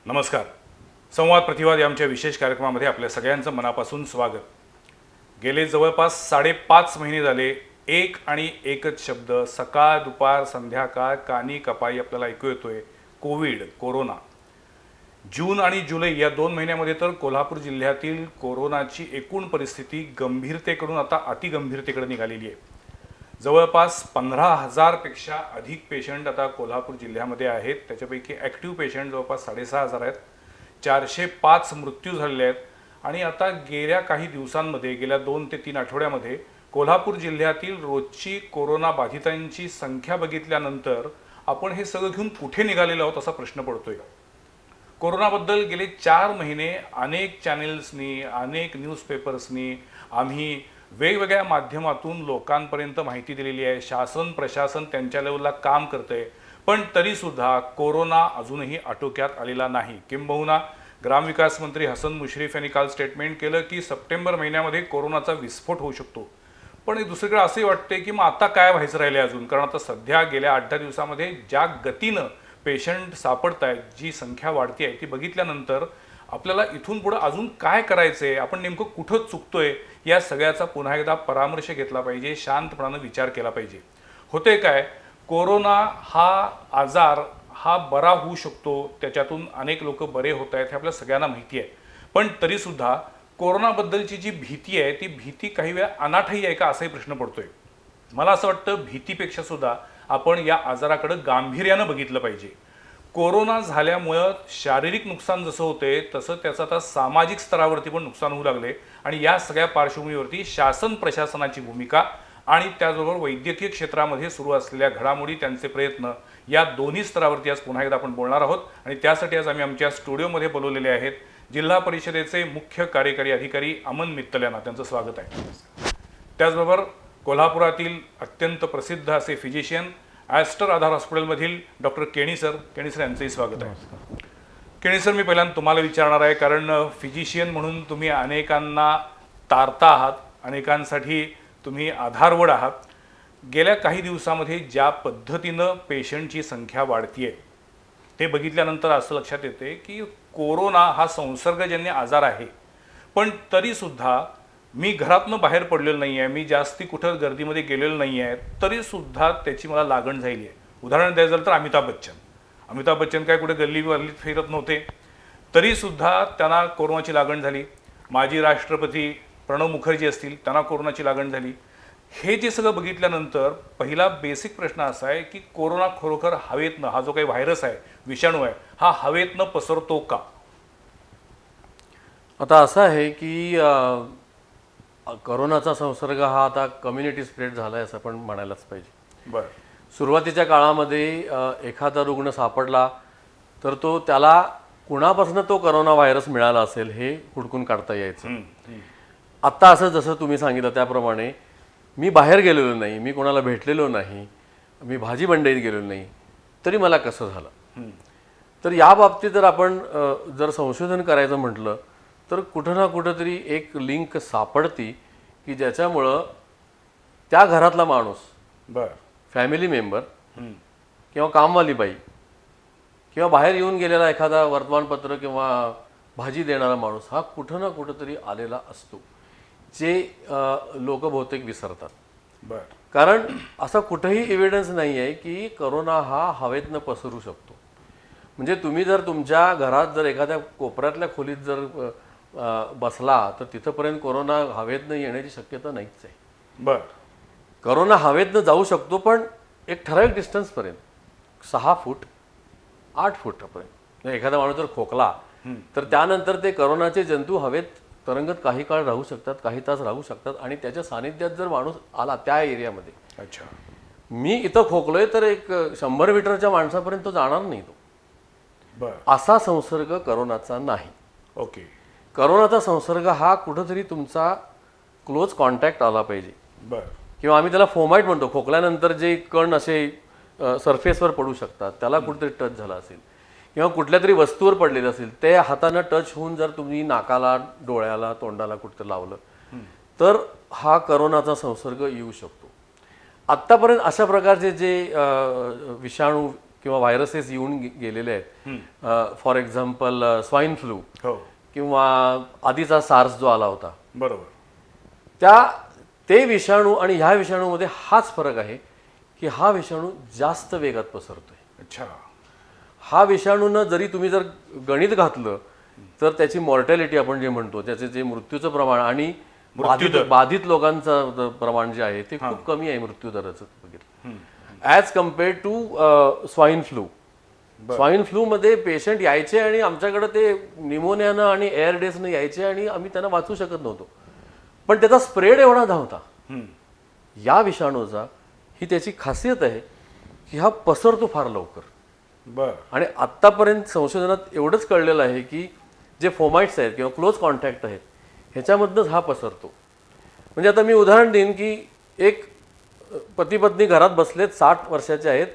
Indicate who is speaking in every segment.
Speaker 1: नमस्कार. संवाद प्रतिवाद या आमच्या विशेष कार्यक्रमामध्ये आपल्या सगळ्यांचं मनापासून स्वागत. गेले जवळपास 5.5 महिने झाले एक आणि एकच शब्द सकाळ दुपार संध्याकाळ कानी कपाई आपल्याला ऐकू येतोय, कोविड, कोरोना. जून आणि जुलै या 2 महिन्यामध्ये तर कोल्हापूर जिल्ह्यातील कोरोनाची एकूण परिस्थिती गंभीरतेकडून आता अतिगंभीरतेकडे निघालेली आहे. जवळपास 15,000 पेक्षा अधिक पेशंट आता कोल्हापूर जिल्ह्यामध्ये आहेत. त्याच्यापैकी ॲक्टिव्ह पेशंट जवळपास 6,500 आहेत. 405 मृत्यू झालेले आहेत. आणि आता गेल्या काही दिवसांमध्ये गेल्या 2 ते 3 आठवड्यामध्ये कोल्हापूर जिल्ह्यातील रोजची कोरोना बाधितांची संख्या बघितल्यानंतर आपण हे सगळं घेऊन कुठे निघालेलो आहोत असा प्रश्न पडतोय. कोरोनाबद्दल गेले 4 महिने अनेक चॅनेल्सनी अनेक न्यूजपेपर्सनी आम्ही वेगवेगळ्या माध्यमातून लोकांपर्यंत माहिती दिलेली आहे. शासन प्रशासन त्यांच्या लेवलला काम करतंय, पण तरीसुद्धा कोरोना अजूनही आटोक्यात आलेला नाही. किंबहुना ग्रामविकास मंत्री हसन मुश्रीफ यांनी काल स्टेटमेंट केलं की सप्टेंबर महिन्यामध्ये कोरोनाचा विस्फोट होऊ शकतो. पण दुसरीकडे असंही वाटते की मग आता काय व्हायचं राहिले अजून, कारण आता सध्या गेल्या 8-10 दिवसामध्ये ज्या गतीनं पेशंट सापडत आहेत, जी संख्या वाढती आहे ती बघितल्यानंतर आपल्याला इथून पुढे अजून काय करायचंय, आपण नेमकं कुठं चुकतोय या सगळ्याचा पुन्हा एकदा परामर्श घेतला पाहिजे, शांतपणानं विचार केला पाहिजे. होते काय, कोरोना हा आजार हा बरा होऊ शकतो, त्याच्यातून अनेक लोक बरे होत आहेत हे आपल्या सगळ्यांना माहिती आहे. पण तरीसुद्धा कोरोनाबद्दलची जी भीती आहे ती भीती काही वेळा अनाठायी आहे का असाही प्रश्न पडतोय. मला असं वाटतं भीतीपेक्षा सुद्धा आपण या आजाराकडे गांभीर्यानं बघितलं पाहिजे. कोरोना झाल्यामुळं शारीरिक नुकसान जसं होते तसं त्याचं आता सामाजिक स्तरावरती पण नुकसान होऊ लागले. आणि या सगळ्या पार्श्वभूमीवरती शासन प्रशासनाची भूमिका आणि त्याचबरोबर वैद्यकीय क्षेत्रामध्ये सुरू असलेल्या घडामोडी, त्यांचे प्रयत्न, या दोन्ही स्तरावरती आज पुन्हा एकदा आपण बोलणार आहोत. आणि त्यासाठी आज आम्ही आमच्या स्टुडिओमध्ये बोलवलेले आहेत जिल्हा परिषदेचे मुख्य कार्यकारी अधिकारी अमन मित्तल यांना. त्यांचं स्वागत आहे. त्याचबरोबर कोल्हापुरातील अत्यंत प्रसिद्ध असे फिजिशियन ॲस्टर आधार हॉस्पिटलमधील डॉक्टर केणी सर यांचंही स्वागत आहे. केणी सर, मी पहिल्यांदा तुम्हाला विचारणार आहे, कारण फिजिशियन म्हणून तुम्ही अनेकांना तारता आहात, अनेकांसाठी तुम्ही आधारवड आहात. गेल्या काही दिवसामध्ये ज्या पद्धतीनं पेशंटची संख्या वाढतीये ते बघितल्यानंतर असं लक्षात येते की कोरोना हा संसर्गजन्य आजार आहे, पण तरीसुद्धा मी घरातनं बाहेर पडलेलो नाही आहे, मी जास्ती कुठं गर्दीमध्ये गेलेलो नाही आहे, तरीसुद्धा त्याची मला लागण झाली आहे. उदाहरण द्यायचं झालं तर अमिताभ बच्चन काय कुठे गल्लीत फिरत नव्हते, तरीसुद्धा त्यांना कोरोनाची लागण झाली. माजी राष्ट्रपती प्रणव मुखर्जी असतील, त्यांना कोरोनाची लागण झाली. हे जे सगळं बघितल्यानंतर पहिला बेसिक प्रश्न असा आहे की कोरोना खरोखर हवेतनं, हा जो काही व्हायरस आहे, विषाणू आहे, हा हवेतनं पसरतो का?
Speaker 2: आता असं आहे की कोरोनाचा संसर्ग हा आता कम्युनिटी स्प्रेड झाला आहे असं पण म्हणायलाच पाहिजे.
Speaker 1: बरं.
Speaker 2: सुरुवातीच्या काळामध्ये एखादा रुग्ण सापडला तर त्याला कुणापासून तो कोरोना व्हायरस मिळाला असेल हे हुडकून काढता यायचं. आत्ता असं जसं तुम्ही सांगितलं त्याप्रमाणे मी बाहेर गेलेलो नाही, मी कोणाला भेटलेलो नाही, मी भाजी मंडईत गेलेलो नाही, तरी मला कसं झालं. तर या बाबतीत जर आपण जर संशोधन करायचं म्हटलं तर कुठं ना कुठं तरी एक लिंक सापडती की ज्याच्यामुळं त्या घरातला माणूस, फॅमिली मेंबर किंवा कामवाली बाई किंवा बाहेर येऊन गेलेला एखादा वर्तमानपत्र किंवा भाजी देणारा माणूस हा कुठं ना कुठं तरी आलेला असतो, जे लोक बहुतेक विसरतात. कारण असा कुठंही एव्हिडन्स नाही आहे की कोरोना हा हवेतनं पसरू शकतो. म्हणजे तुम्ही जर तुमच्या घरात जर एखाद्या कोपऱ्यातल्या खोलीत जर बसला तर तिथंपर्यंत कोरोना हवेतनं येण्याची शक्यता नाहीच आहे. कोरोना हवेतनं जाऊ शकतो पण एक ठराविक डिस्टन्सपर्यंत, 6 फूट 8 फूटपर्यंत. एखादा माणूस जर खोकला तर त्यानंतर ते कोरोनाचे जंतू हवेत तरंगत काही काळ राहू शकतात, काही तास राहू शकतात. आणि त्याच्या सानिध्यात जर माणूस आला त्या एरियामध्ये,
Speaker 1: अच्छा,
Speaker 2: मी इथं खोकलोय तर एक 100 मीटरच्या माणसापर्यंत तो जाणार नाही. तो असा संसर्ग कोरोनाचा नाही.
Speaker 1: ओके.
Speaker 2: कोरोनाचा संसर्ग हा कुठंतरी तुमचा क्लोज कॉन्टॅक्ट आला पाहिजे. किंवा आम्ही त्याला फोमाइट म्हणतो, खोकल्यानंतर जे कण असे सरफेसवर पडू शकतात त्याला कुठेतरी टच झाला असेल किंवा कुठल्या तरी वस्तूवर पडलेलं असेल, ते हातानं टच होऊन जर तुम्ही नाकाला, डोळ्याला, तोंडाला कुठं लावलं तर हा कोरोनाचा संसर्ग येऊ शकतो. आत्तापर्यंत अशा प्रकारचे जे विषाणू किंवा व्हायरसेस येऊन गेलेले आहेत. फॉर एक्झाम्पल स्वाईन फ्लू
Speaker 1: हो
Speaker 2: किंवा आधीचा सार्स जो आला होता,
Speaker 1: बरोबर.
Speaker 2: ते विषाणू आणि ह्या विषाणूमध्ये हाच फरक आहे की हा विषाणू जास्त वेगात पसरतोय.
Speaker 1: अच्छा.
Speaker 2: हा विषाणूनं जरी तुम्ही जर गणित घातलं तर त्याची मॉर्टॅलिटी आपण जे म्हणतो, त्याचे जे मृत्यूचं प्रमाण आणि बाधित लोकांचं प्रमाण जे आहे ते खूप कमी आहे मृत्यू दराचं बघितलं as compared to swine flu. Swine flu मध्ये पेशंट यायचे आणि आमच्याकडे ते निमोनियानं आणि एअरडेसनं यायचे आणि आम्ही त्यांना वाचू शकत नव्हतो, पण त्याचा स्प्रेड एवढा धावता. या विषाणूचा ही त्याची खासियत आहे की हा पसरतो फार लवकर. आणि आत्तापर्यंत संशोधनात एवढंच कळलेलं आहे की जे फोमाइट्स आहेत किंवा क्लोज कॉन्टॅक्ट आहेत ह्याच्यामधनंच हा पसरतो. म्हणजे आता मी उदाहरण देईन की एक पती पत्नी घरात बसलेत, 60 वर्षाचे आहेत,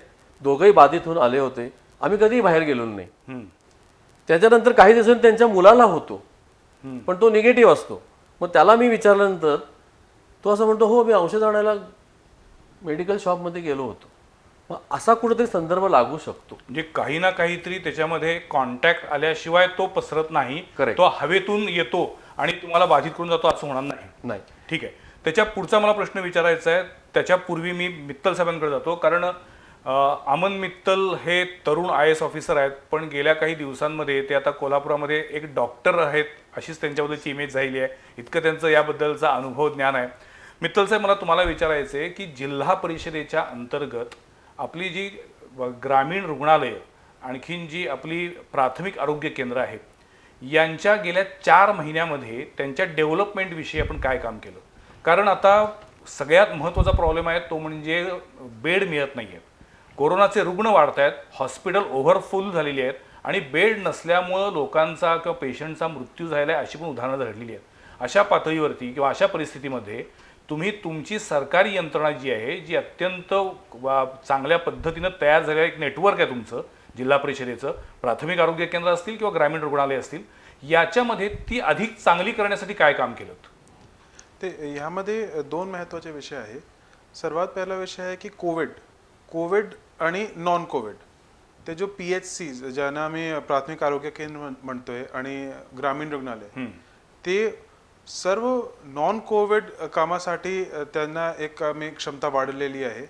Speaker 2: दोघंही बाधित होऊन आले होते, आम्ही कधीही बाहेर गेलो नाही. त्याच्यानंतर काही दिवसांनी त्यांच्या मुलाला होतो, पण तो निगेटिव्ह असतो. मग त्याला मी विचारल्यानंतर तो असं म्हणतो, हो मी औषध आणायला मेडिकल शॉपमध्ये गेलो होतो. मग असा कुठेतरी संदर्भ लागू शकतो.
Speaker 1: म्हणजे काही ना काहीतरी त्याच्यामध्ये कॉन्टॅक्ट आल्याशिवाय तो पसरत नाही, तो हवेतून येतो आणि तुम्हाला बाधित करून जातो असं होणार नाही. ठीक आहे. त्याच्या पुढचा मला प्रश्न विचारायचा आहे. त्याच्यापूर्वी मी मित्तल साहेबांकडे जातो, कारण अमन मित्तल हे तरुण IAS ऑफिसर आहेत, पण गेल्या काही दिवसांमध्ये ते आता कोल्हापुरामध्ये एक डॉक्टर आहेत अशीच त्यांच्याबद्दलची इमेज झालेली आहे. इतकं त्यांचं याबद्दलचा अनुभव ज्ञान आहे. मित्तल साहेब, मला तुम्हाला विचारायचं आहे की जिल्हा परिषदेच्या अंतर्गत आपली जी ग्रामीण रुग्णालयं, आणखीन जी आपली प्राथमिक आरोग्य केंद्र आहेत, यांच्या गेल्या 4 महिन्यामध्ये त्यांच्या डेव्हलपमेंटविषयी आपण काय काम केलं? कारण आता सगळ्यात महत्त्वाचा प्रॉब्लेम आहे तो म्हणजे बेड मिळत नाही आहेत. कोरोनाचे रुग्ण वाढत आहेत, हॉस्पिटल ओव्हरफुल झालेली आहेत आणि बेड नसल्यामुळं लोकांचा किंवा पेशंटचा मृत्यू झालेला आहे अशी पण उदाहरणं घडलेली आहेत. अशा पातळीवरती किंवा अशा परिस्थितीमध्ये तुम्ही तुमची सरकारी यंत्रणा जी आहे, जी अत्यंत चांगल्या पद्धतीनं तयार झालेलं एक नेटवर्क आहे तुमचं, जिल्हा परिषदेचं प्राथमिक आरोग्य केंद्र असतील किंवा ग्रामीण रुग्णालय असतील, याच्यामध्ये ती अधिक चांगली करण्यासाठी काय काम केलं?
Speaker 3: ते ह्यामध्ये 2 महत्त्वाचे विषय आहे. सर्वात पहिला विषय आहे की कोविड आणि नॉन कोविड, ते जो PHC ज्यांना आम्ही प्राथमिक आरोग्य केंद्र म्हणतोय आणि ग्रामीण रुग्णालय, ते सर्व नॉन कोविड कामासाठी त्यांना एक आम्ही क्षमता वाढवलेली आहे.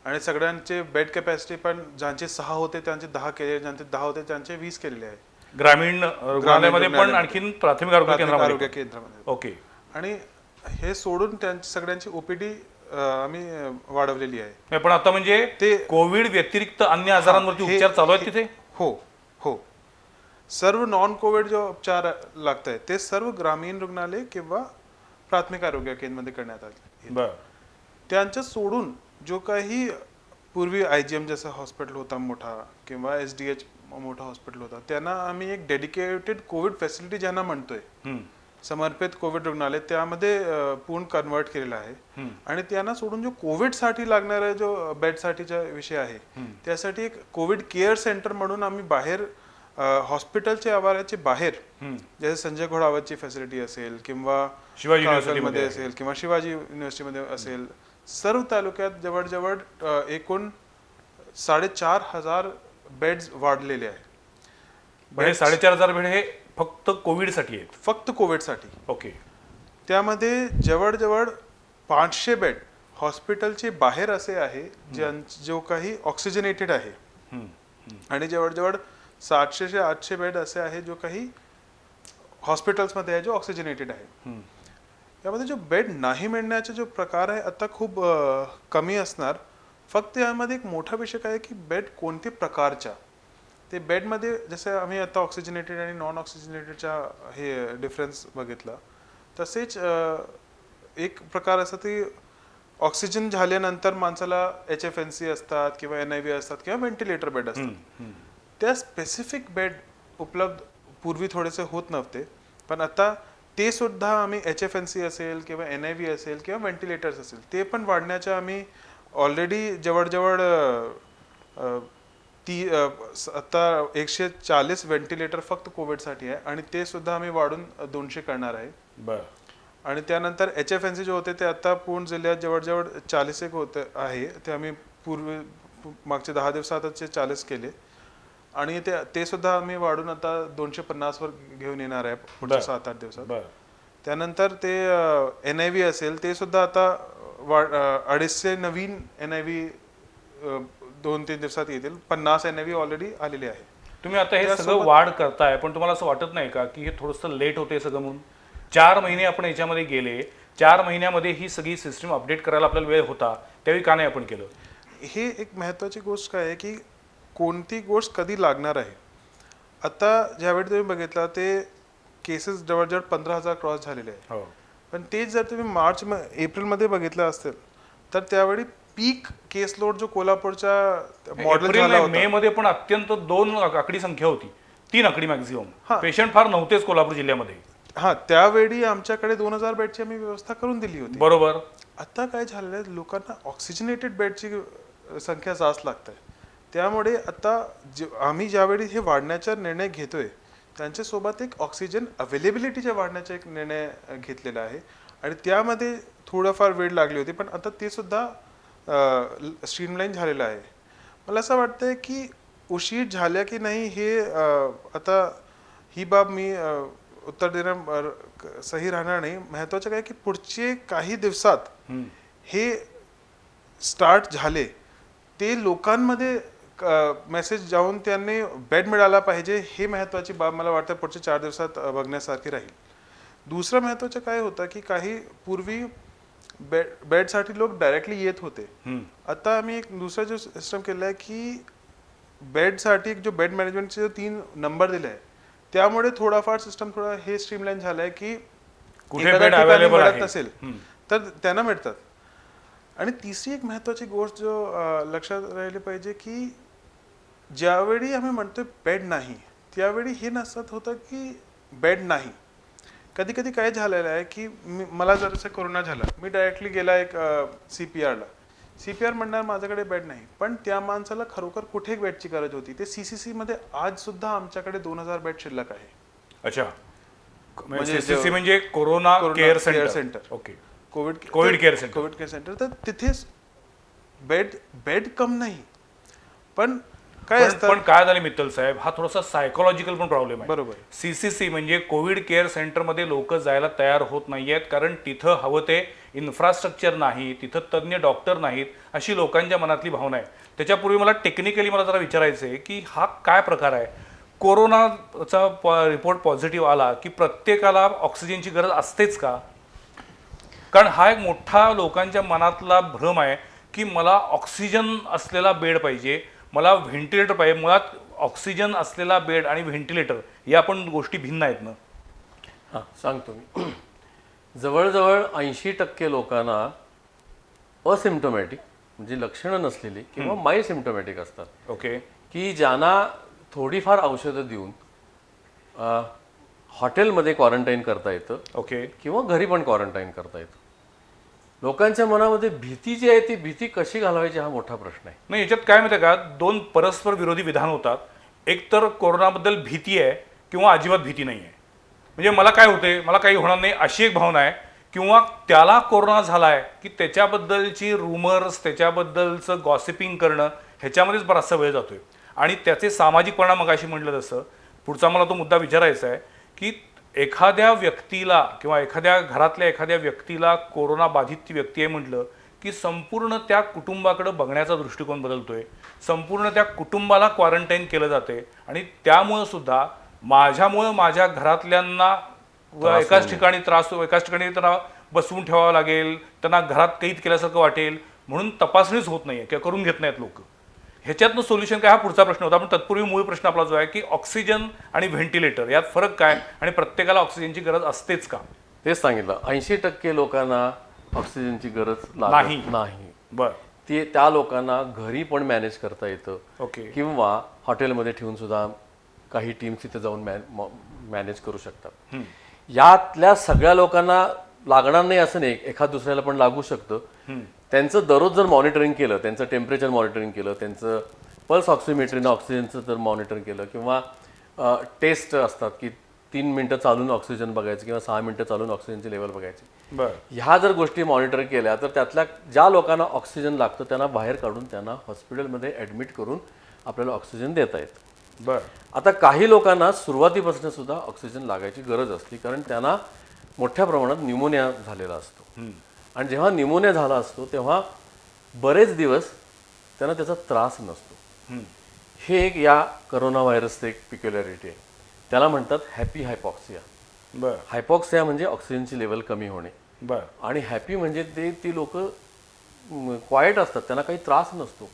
Speaker 3: आणि सगळ्यांचे बेड कॅपॅसिटी पण ज्यांचे 6 होते त्यांचे 10 केले, ज्यांचे 10 होते त्यांचे 20 केलेले आहे.
Speaker 1: ग्रामीण रुग्णालयामध्ये पण आणखीन प्राथमिक आरोग्य
Speaker 3: केंद्रामध्ये.
Speaker 1: ओके.
Speaker 3: आणि हे सोडून त्यांची सगळ्यांची OPD आम्ही वाढवलेली आहे.
Speaker 1: पण आता म्हणजे ते कोविड व्यतिरिक्त अन्य आजारांवरती उपचार चालू आहेत तिथे?
Speaker 3: हो. सर्व नॉन कोविड जो उपचार लागत आहेत ते सर्व ग्रामीण रुग्णालय किंवा प्राथमिक आरोग्य केंद्रामध्ये करण्यात आले. त्यांच्या सोडून जो काही पूर्वी IGM जसं हॉस्पिटल होता मोठा किंवा SDH मोठा हॉस्पिटल होता, त्यांना आम्ही एक डेडिकेटेड कोविड फॅसिलिटी ज्यांना म्हणतोय, समर्पित कोविड रुग्णालय, त्यामध्ये पूर्ण कन्वर्ट केलेला आहे. आणि त्यांना सोडून जो कोविडसाठी लागणारा जो बेडसाठीचा विषय आहे, त्यासाठी एक कोविड केअर सेंटर म्हणून आम्ही बाहेर हॉस्पिटलच्या आवाराच्या बाहेर, जसे संजय घोडावतची फॅसिलिटी असेल किंवा
Speaker 1: शिवाजी युनिव्हर्सिटीमध्ये
Speaker 3: असेल किंवा शिवाजी युनिव्हर्सिटीमध्ये असेल, सर्व तालुक्यात जवळजवळ एकूण 4,500 बेड्स वाढलेले आहेत.
Speaker 1: 4,500 बेड हे फक्त कोविडसाठी आहेत?
Speaker 3: फक्त कोविडसाठी.
Speaker 1: ओके.
Speaker 3: त्यामध्ये जवळजवळ 500 बेड हॉस्पिटलचे बाहेर असे आहे जो काही ऑक्सिजनेटेड आहे, आणि जवळजवळ 700 ते 800 बेड असे आहे जो काही हॉस्पिटल्समध्ये आहे जो ऑक्सिजनेटेड आहे. यामध्ये जो बेड नाही मिळण्याचा जो प्रकार आहे आता खूप कमी असणार. फक्त यामध्ये एक मोठा विषय काय आहे की बेड कोणत्या प्रकारच्या, ते बेडमध्ये जसे आम्ही आता ऑक्सिजनेटेड आणि नॉन ऑक्सिजनेटेडचा हे डिफरन्स बघितला, तसेच एक प्रकार असा की ऑक्सिजन झाल्यानंतर माणसाला HFNC असतात किंवा NIV असतात किंवा व्हेंटिलेटर बेड असतात. त्या स्पेसिफिक बेड उपलब्ध पूर्वी थोडेसे होत नव्हते, पण आता ते सुद्धा आम्ही HFNC असेल किंवा NIV असेल किंवा व्हेंटिलेटर्स असेल ते पण वाढण्याच्या आम्ही ऑलरेडी जवळजवळ आता 140 व्हेंटिलेटर फक्त कोविडसाठी आहे आणि ते सुद्धा आम्ही वाढून 200 करणार आहे. आणि त्यानंतर HFNC जे होते ते आता पूर्ण जिल्ह्यात जवळजवळ 40 होते आहे, ते आम्ही मागचे 10 दिवसातच 40 केले आणि ते सुद्धा आम्ही वाढून आता 250 वर घेऊन येणार आहे पुढच्या 7-8 दिवसात.
Speaker 1: बरं.
Speaker 3: त्यानंतर ते NIV असेल ते सुद्धा आता 250 नवीन NIV 2-3 दिवसात येतील. 50 NIV ऑलरेडी आलेले आहे.
Speaker 1: तुम्ही आता हे सगळं वाढ करताय, पण तुम्हाला असं वाटत नाही का की हे थोडंसं लेट होते सगळं म्हणून? 4 महिने आपण याच्यामध्ये गेले, 4 महिन्यामध्ये ही सगळी सिस्टीम अपडेट करायला आपल्याला वेळ होता, त्यावेळी का नाही आपण केलं?
Speaker 3: हे एक महत्त्वाची गोष्ट काय आहे की कोणती गोष्ट कधी लागणार आहे. आता ज्यावेळी तुम्ही बघितला ते केसेस जवळजवळ 15,000 क्रॉस झालेले आहे.
Speaker 1: हो.
Speaker 3: पण तेच जर तुम्ही एप्रिलमध्ये बघितलं असेल तर त्यावेळी पीक केस लोड जो कोल्हापूरच्या मॉडेल झाला होता.
Speaker 1: मे मध्ये पण अत्यंत 2 आकडी संख्या होती, 3 आकडी मॅक्झिमम. पेशंट फार नव्हतेच कोल्हापूर जिल्ह्यामध्ये.
Speaker 3: हा, त्यावेळी आमच्याकडे 2000 बेडची आम्ही व्यवस्था करून दिली होती.
Speaker 1: बरोबर.
Speaker 3: आता काय झालेलं आहे, लोकांना ऑक्सिजनेटेड बेडची संख्या जास्त लागते. त्यामुळे आता आम्ही ज्यावेळी हे वाढण्याचा निर्णय घेतोय त्यांच्यासोबत एक ऑक्सिजन अवेलेबिलिटीच्या वाढण्याचा एक निर्णय घेतलेला आहे आणि त्यामध्ये थोडाफार वेळ लागली होती, पण आता ते सुद्धा स्ट्रीमलाईन झालेलं आहे. मला असं वाटतंय की उशीर झाल्या की नाही हे आता ही बाब मी उत्तर देणं सही राहणार नाही. महत्वाचं काय की पुढचे काही दिवसात हे स्टार्ट झाले ते लोकांमध्ये मेसेज जाऊन त्यांनी बेड मिळाला पाहिजे, हे महत्वाची बाब मला वाटतं पुढच्या 4 दिवसात बघण्यासारखी राहील. दुसरं महत्वाचं काय होतं की काही पूर्वी बेडसाठी लोक डायरेक्टली येत होते. आता आम्ही एक दुसरा जो सिस्टम केला आहे की बेडसाठी जो बेड मॅनेजमेंटचे जो 3 नंबर दिले आहे त्यामुळे थोडाफार सिस्टम थोडा हे स्ट्रीमलाईन झालाय की
Speaker 1: कुठे बेड अवेलेबल
Speaker 3: मिळत नसेल तर त्यांना मिळतात. आणि तिसरी एक महत्वाची गोष्ट जो लक्षात राहिली पाहिजे की ज्यावेळी आम्ही म्हणतोय बेड नाही त्यावेळी हे नसत होतं की बेड नाही. कधी कधी काय झालेलं आहे की मला जर असं कोरोना झाला, मी डायरेक्टली गेला एक CPR म्हणणार माझ्याकडे बेड नाही, पण त्या माणसाला खरोखर कुठे बेडची गरज होती. ते CCC मध्ये आज सुद्धा आमच्याकडे 2000 बेड शिल्लक आहे.
Speaker 1: अच्छा, म्हणजे CCC म्हणजे corona care centre. Okay. Covid care
Speaker 3: centre. तर तिथेच बेड कम नाही, पण काय असतं.
Speaker 1: पण काय झालं मित्तल साहेब, हा थोडासा सायकोलॉजिकल पण प्रॉब्लेम आहे.
Speaker 3: बरोबर.
Speaker 1: CCC म्हणजे कोविड केअर सेंटरमध्ये लोक जायला तयार होत नाहीयेत, कारण तिथं हवं ते इन्फ्रास्ट्रक्चर नाही, तिथं तज्ज्ञ डॉक्टर नाहीत, अशी लोकांच्या मनातली भावना आहे. त्याच्यापूर्वी मला टेक्निकली जरा विचारायचं आहे की हा काय प्रकार आहे. कोरोनाचा रिपोर्ट पॉझिटिव्ह आला की प्रत्येकाला ऑक्सिजनची गरज असतेच का? कारण हा एक मोठा लोकांच्या मनातला भ्रम आहे की मला ऑक्सिजन असलेला बेड पाहिजे, मला व्हेंटिलेटर पाहिजे. मुळात ऑक्सिजन असलेला बेड आणि व्हेंटिलेटर या पण गोष्टी भिन्न आहेत ना?
Speaker 2: हां, सांगतो मी. जवळजवळ 80% लोकांना असिम्प्टोमॅटिक म्हणजे लक्षणं नसलेली किंवा माइल्ड सिम्प्टोमॅटिक असतात.
Speaker 1: ओके.
Speaker 2: की ज्यांना थोडीफार औषधं देऊन हॉटेलमध्ये क्वारंटाईन करता येतं.
Speaker 1: ओके.
Speaker 2: किंवा घरी पण क्वारंटाईन करता येतं. लोकांच्या मनामध्ये भीती जी आहे ती भीती कशी घालवायची हा मोठा प्रश्न आहे.
Speaker 1: नाही, याच्यात काय माहिती आहे का, 2 परस्पर विरोधी विधान होतात. एक तर कोरोनाबद्दल भीती आहे किंवा अजिबात भीती नाही आहे. म्हणजे मला काय होते, मला काही होणार नाही अशी एक भावना आहे, किंवा त्याला कोरोना झाला आहे की त्याच्याबद्दलची रूमर्स, त्याच्याबद्दलचं गॉसिपिंग करणं ह्याच्यामध्येच बराचसा वेळ जातोय. आणि त्याचे सामाजिक परिणाम मगाशी म्हटलं तसं पुढचा मला तो मुद्दा विचारायचा आहे की एखाद्या व्यक्तीला किंवा एखाद्या घरातल्या एखाद्या व्यक्तीला कोरोना बाधित ती व्यक्ती आहे म्हटलं की संपूर्ण त्या कुटुंबाकडे बघण्याचा दृष्टिकोन बदलतोय, संपूर्ण त्या कुटुंबाला क्वारंटाईन केलं जाते. आणि त्यामुळं सुद्धा माझ्यामुळं माझ्या घरातल्यांना एकाच ठिकाणी एकाच ठिकाणी त्यांना बसवून ठेवावं लागेल, त्यांना घरात कैद केल्यासारखं वाटेल, म्हणून तपासणीच होत नाहीये किंवा करून घेत नाहीत लोक. ह्याच्यातनं सोल्युशन काय, हा पुढचा प्रश्न होता. पण तत्पूर्वी मूळ प्रश्न आपला जो आहे की ऑक्सिजन आणि व्हेंटिलेटर यात फरक काय आणि प्रत्येकाला ऑक्सिजनची गरज असतेच का?
Speaker 2: तेच सांगितलं. 80% लोकांना ऑक्सिजनची गरज
Speaker 1: नाही.
Speaker 2: नाही.
Speaker 1: बर.
Speaker 2: ते त्या लोकांना घरी पण मॅनेज करता येतं.
Speaker 1: ओके.
Speaker 2: किंवा हॉटेलमध्ये ठेवून सुद्धा काही टीम्स तिथे जाऊन मॅनेज करू शकतात. यातल्या सगळ्या लोकांना लागणार नाही असं नाही, एखाद दुसऱ्याला पण लागू शकतं. त्यांचं दररोज जर मॉनिटरिंग केलं, त्यांचं टेम्परेचर मॉनिटरिंग केलं, त्यांचं पल्स ऑक्सिमेट्रीनं ऑक्सिजनचं जर मॉनिटर केलं, किंवा टेस्ट असतात की 3 मिनिटं चालून ऑक्सिजन बघायचं किंवा 6 मिनिटं चालून ऑक्सिजनची लेवल बघायची.
Speaker 1: बर
Speaker 2: ह्या जर गोष्टी मॉनिटर केल्या तर त्यातल्या ज्या लोकांना ऑक्सिजन लागतं त्यांना बाहेर काढून त्यांना हॉस्पिटलमध्ये ॲडमिट करून आपल्याला ऑक्सिजन देता येतं.
Speaker 1: बर
Speaker 2: आता काही लोकांना सुरुवातीपासून सुद्धा ऑक्सिजन लागायची गरज असते, कारण त्यांना मोठ्या प्रमाणात न्यूमोनिया झालेला असतो. आणि जेव्हा न्यूमोनिया झाला असतो तेव्हा बरेच दिवस त्यांना त्याचा त्रास नसतो. हे एक या करोना व्हायरसचं एक पिक्युलॅरिटी आहे. त्याला म्हणतात हॅपी हायपॉक्सिया.
Speaker 1: बर
Speaker 2: हायपॉक्सिया म्हणजे ऑक्सिजनची लेवल कमी होणे,
Speaker 1: बर
Speaker 2: आणि हॅपी म्हणजे ती लोक क्वाईट असतात, त्यांना काही त्रास नसतो.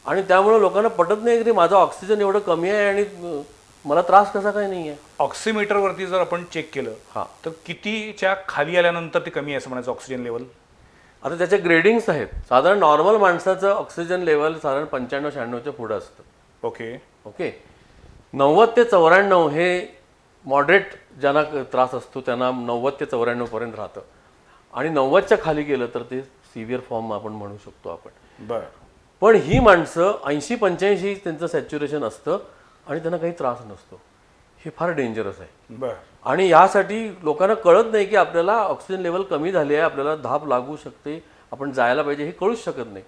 Speaker 2: आणि त्यामुळे लोकांना पटत नाही की माझा ऑक्सिजन एवढं कमी आहे आणि मला त्रास कसा काही नाही आहे.
Speaker 1: ऑक्सिमीटरवरती जर आपण चेक केलं
Speaker 2: हां,
Speaker 1: तर कितीच्या खाली आल्यानंतर ते कमी आहे असं म्हणायचं ऑक्सिजन लेवल?
Speaker 2: आता त्याचे ग्रेडिंग्स आहेत. साधारण नॉर्मल माणसाचं ऑक्सिजन लेवल साधारण 95-96च्या पुढं असतं.
Speaker 1: ओके
Speaker 2: ओके, 90 ते 94 हे मॉडरेट ज्यांना त्रास असतो त्यांना 90 ते 94 पर्यंत राहतं, आणि 90च्या खाली गेलं तर ते सिव्हिअर फॉर्म आपण म्हणू शकतो आपण.
Speaker 1: बर
Speaker 2: पण ही माणसं 80-85 त्यांचं सॅच्युरेशन असतं आणि त्यांना काही त्रास नसतो. हे फार डेंजरस आहे.
Speaker 1: बर
Speaker 2: आणि यासाठी लोकांना कळत नाही की आपल्याला ऑक्सिजन लेवल कमी झाली आहे, आपल्याला धाप लागू शकते, आपण जायला पाहिजे, हे कळूच शकत नाही.